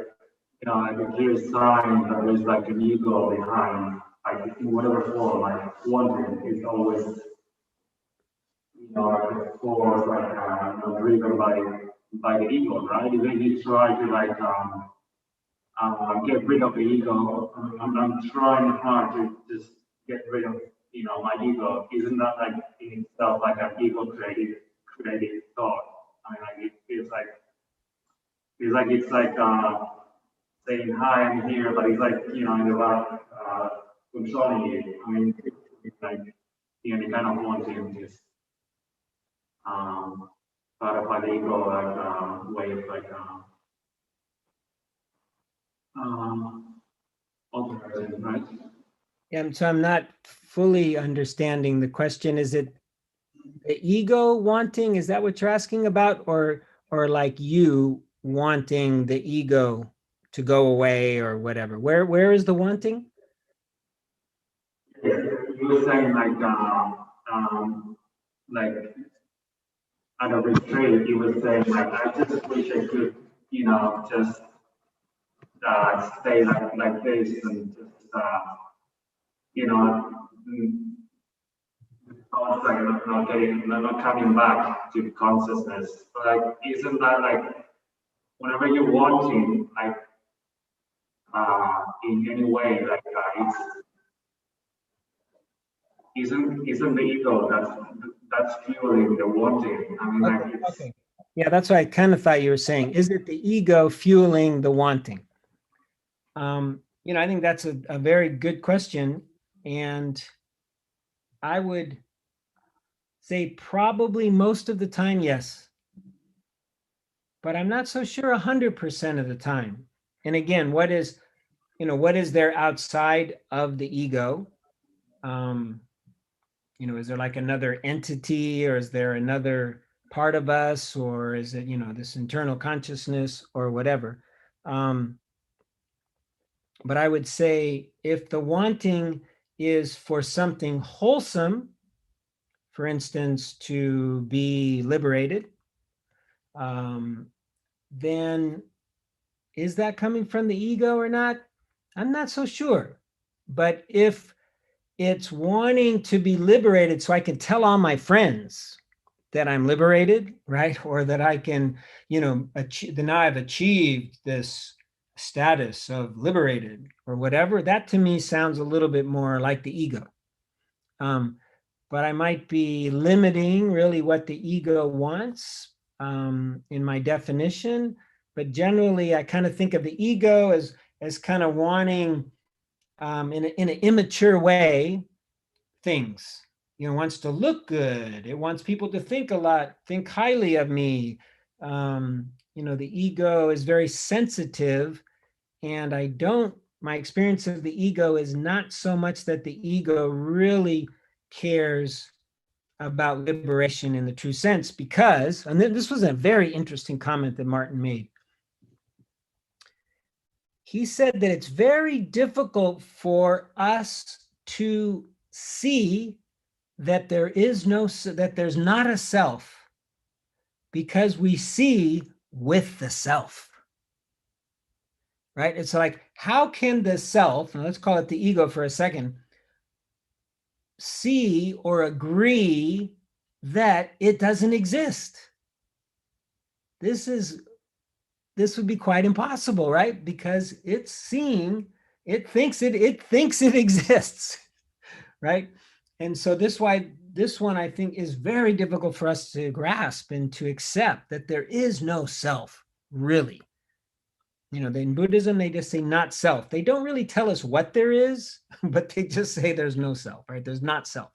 like a clear sign that there's like an ego behind, like in whatever form, like wanting is always, like a force, like, driven by the ego, right? Even if you try to like, get rid of the ego. I'm trying hard to just get rid of, my ego. Isn't that like in itself like an ego creative thought? I mean, like it feels like saying hi, I'm here, but it's like in the back controlling you. I mean, it's like you kind of wanting this part of an ego like way of like operating, right? Yeah, so I'm not fully understanding the question. Is it the ego wanting? Is that what you're asking about? Or like you wanting the ego to go away or whatever? Where is the wanting? You were saying like at a retreat, you were saying like, I just wish I could, just stay like this and just, you know, mm, thoughts like not coming back to consciousness. But like, isn't that like whenever you're wanting, like, in any way, like, isn't the ego that's fueling the wanting? I mean, like it's Okay. Yeah, that's what I kind of thought you were saying. Is it the ego fueling the wanting? I think that's a very good question. And I would say probably most of the time, yes. But I'm not so sure 100% of the time. And again, what is there outside of the ego? Is there like another entity, or is there another part of us, or is it, this internal consciousness or whatever? But I would say if the wanting is for something wholesome, for instance, to be liberated, then is that coming from the ego or not? I'm not so sure. But if it's wanting to be liberated so I can tell all my friends that I'm liberated, right? Or that I can, that now I've achieved this status of liberated or whatever, that to me sounds a little bit more like the ego. But I might be limiting really what the ego wants in my definition. But generally, I kind of think of the ego as kind of wanting in an immature way things. Wants to look good. It wants people to think a lot, think highly of me. The ego is very sensitive, and my experience of the ego is not so much that the ego really cares about liberation in the true sense, because, and this was a very interesting comment that Martin made. He said that it's very difficult for us to see that there's not a self, because we see with the self, right? It's like, how can the self, and let's call it the ego for a second, see or agree that it doesn't exist? This would be quite impossible, right? Because it's seeing, it thinks it exists, right? And so this one I think is very difficult for us to grasp and to accept, that there is no self, really. In Buddhism, they just say not self. They don't really tell us what there is, but they just say there's no self, right? There's not self.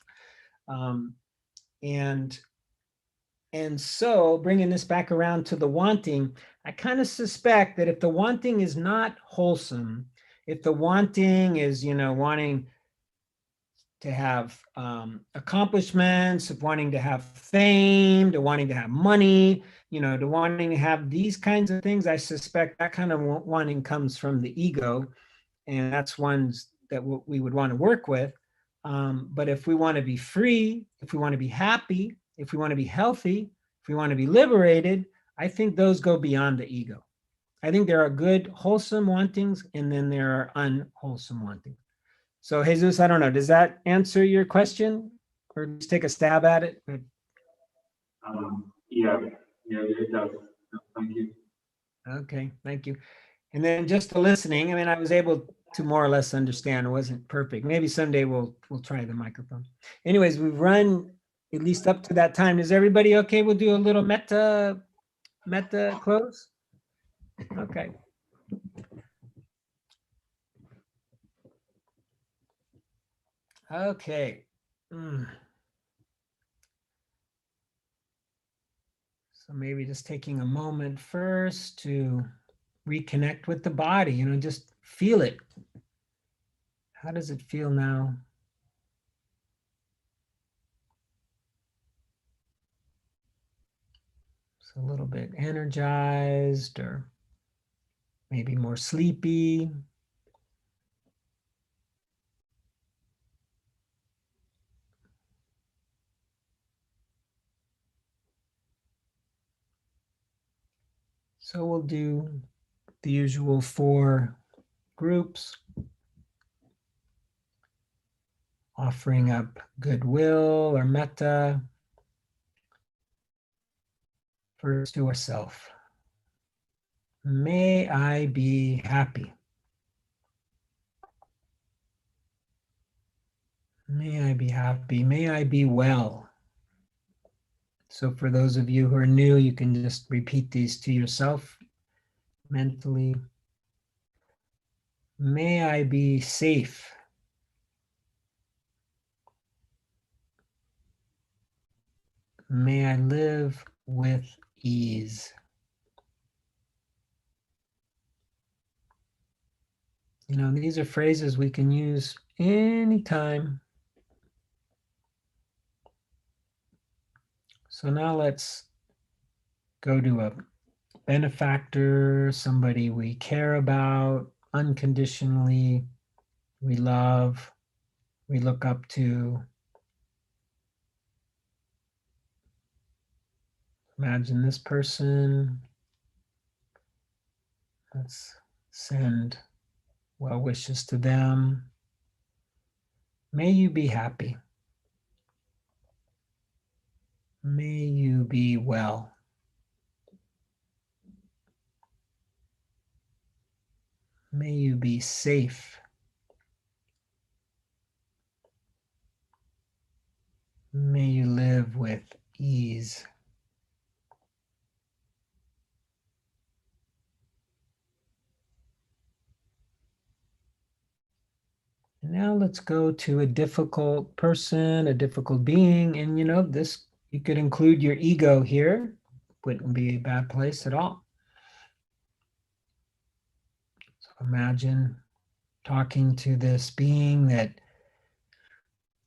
And so bringing this back around to the wanting, I kind of suspect that if the wanting is not wholesome, if the wanting is, wanting to have accomplishments, of wanting to have fame, to wanting to have money, to wanting to have these kinds of things, I suspect that kind of wanting comes from the ego, and that's ones that we would want to work with. But if we want to be free, if we want to be happy, if we want to be healthy, if we want to be liberated, I think those go beyond the ego. I think there are good, wholesome wantings, and then there are unwholesome wantings. So Jesus, I don't know, does that answer your question? Or just take a stab at it? Yeah, it does. Thank you. Okay, thank you. And then just the listening, I mean, I was able to more or less understand. It wasn't perfect. Maybe someday we'll try the microphone. Anyways, we've run at least up to that time. Is everybody okay? We'll do a little metta close. Okay. Okay. So maybe just taking a moment first to reconnect with the body, just feel it. How does it feel now? It's a little bit energized or maybe more sleepy. So we'll do the usual 4 groups, offering up goodwill or metta first to ourselves. May I be happy. May I be happy. May I be well. So for those of you who are new, you can just repeat these to yourself mentally. May I be safe. May I live with ease. These are phrases we can use anytime. So now let's go to a benefactor, somebody we care about unconditionally, we love, we look up to. Imagine this person. Let's send well wishes to them. May you be happy. May you be well. May you be safe. May you live with ease. And now let's go to a difficult person, a difficult being. And this, you could include your ego here. Wouldn't be a bad place at all. So imagine talking to this being that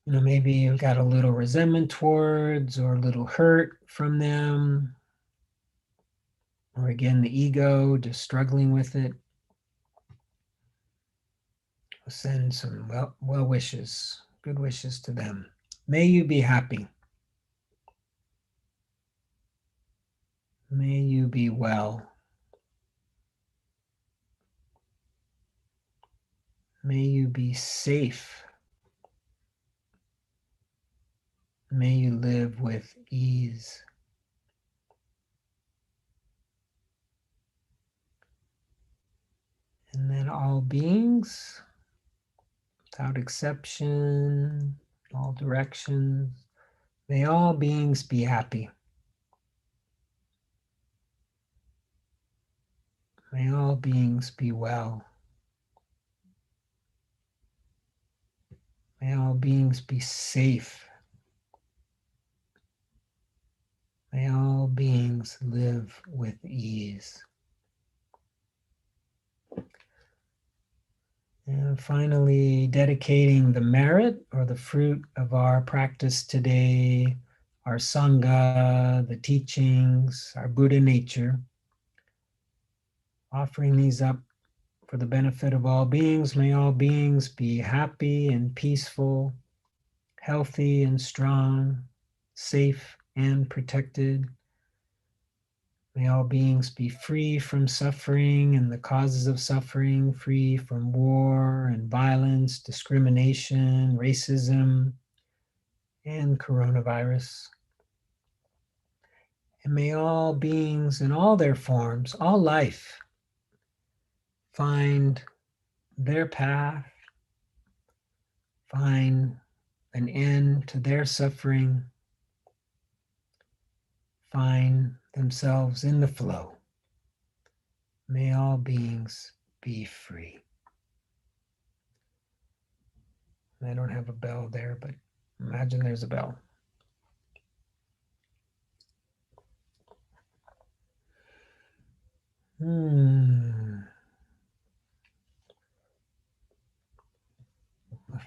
maybe you've got a little resentment towards or a little hurt from them. Or again, the ego, just struggling with it. Send some well wishes, good wishes to them. May you be happy. May you be well. May you be safe. May you live with ease. And then all beings, without exception, all directions, may all beings be happy. May all beings be well. May all beings be safe. May all beings live with ease. And finally, dedicating the merit or the fruit of our practice today, our Sangha, the teachings, our Buddha nature, offering these up for the benefit of all beings. May all beings be happy and peaceful, healthy and strong, safe and protected. May all beings be free from suffering and the causes of suffering, free from war and violence, discrimination, racism, and coronavirus. And may all beings in all their forms, all life, find their path, find an end to their suffering, find themselves in the flow. May all beings be free. I don't have a bell there, but imagine there's a bell. Well,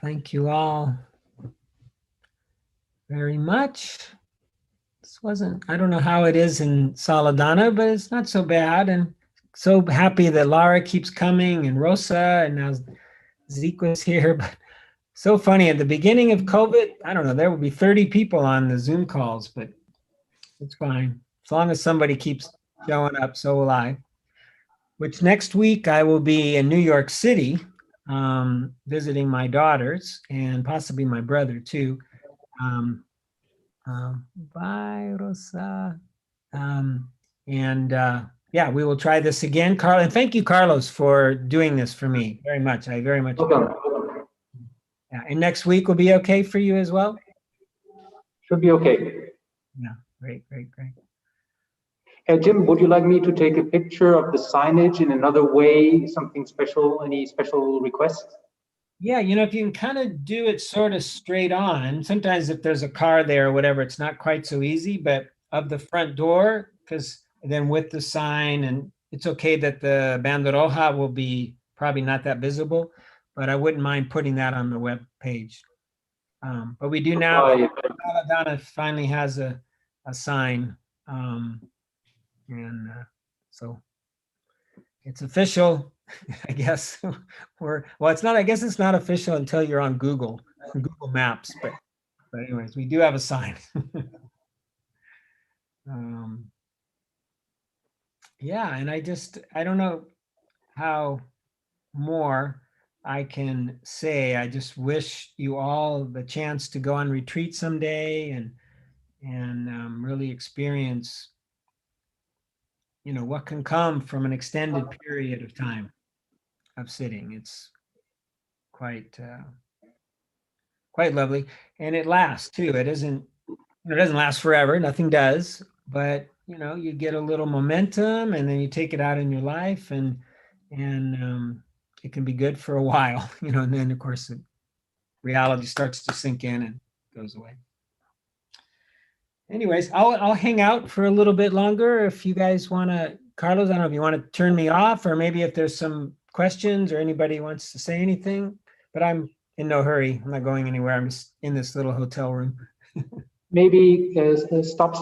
thank you all very much. This wasn't, I don't know how it is in Saldanha, but it's not so bad. And so happy that Lara keeps coming and Rosa and now Zico's here. But so funny, at the beginning of COVID, I don't know, there would be 30 people on the Zoom calls, but it's fine. As long as somebody keeps showing up, so will I. Which next week I will be in New York City, visiting my daughters and possibly my brother too. Bye, Rosa. Yeah, we will try this again, Carl. And thank you, Carlos, for doing this for me very much. I very much. Welcome. Yeah, and next week will be okay for you as well? Should be okay. Yeah, great. Jim, would you like me to take a picture of the signage in another way? Something special? Any special requests? Yeah, if you can kind of do it sort of straight on, sometimes if there's a car there or whatever, it's not quite so easy, but of the front door, because then with the sign, and it's okay that the banderoja will be probably not that visible, but I wouldn't mind putting that on the web page. But we do now, Donna finally has a sign. So it's official, I guess. It's not, I guess it's not official until you're on Google Maps, but anyways, we do have a sign. Yeah, and I don't know how more I can say. I just wish you all the chance to go on retreat someday and really experience what can come from an extended period of time of sitting. It's quite lovely, and it lasts too. It doesn't last forever. Nothing does, but you get a little momentum, and then you take it out in your life, and it can be good for a while, and then of course reality starts to sink in and goes away. Anyways, I'll hang out for a little bit longer if you guys want to. Carlos, I don't know if you want to turn me off, or maybe if there's some questions or anybody wants to say anything, but I'm in no hurry. I'm not going anywhere. I'm just in this little hotel room. Maybe stop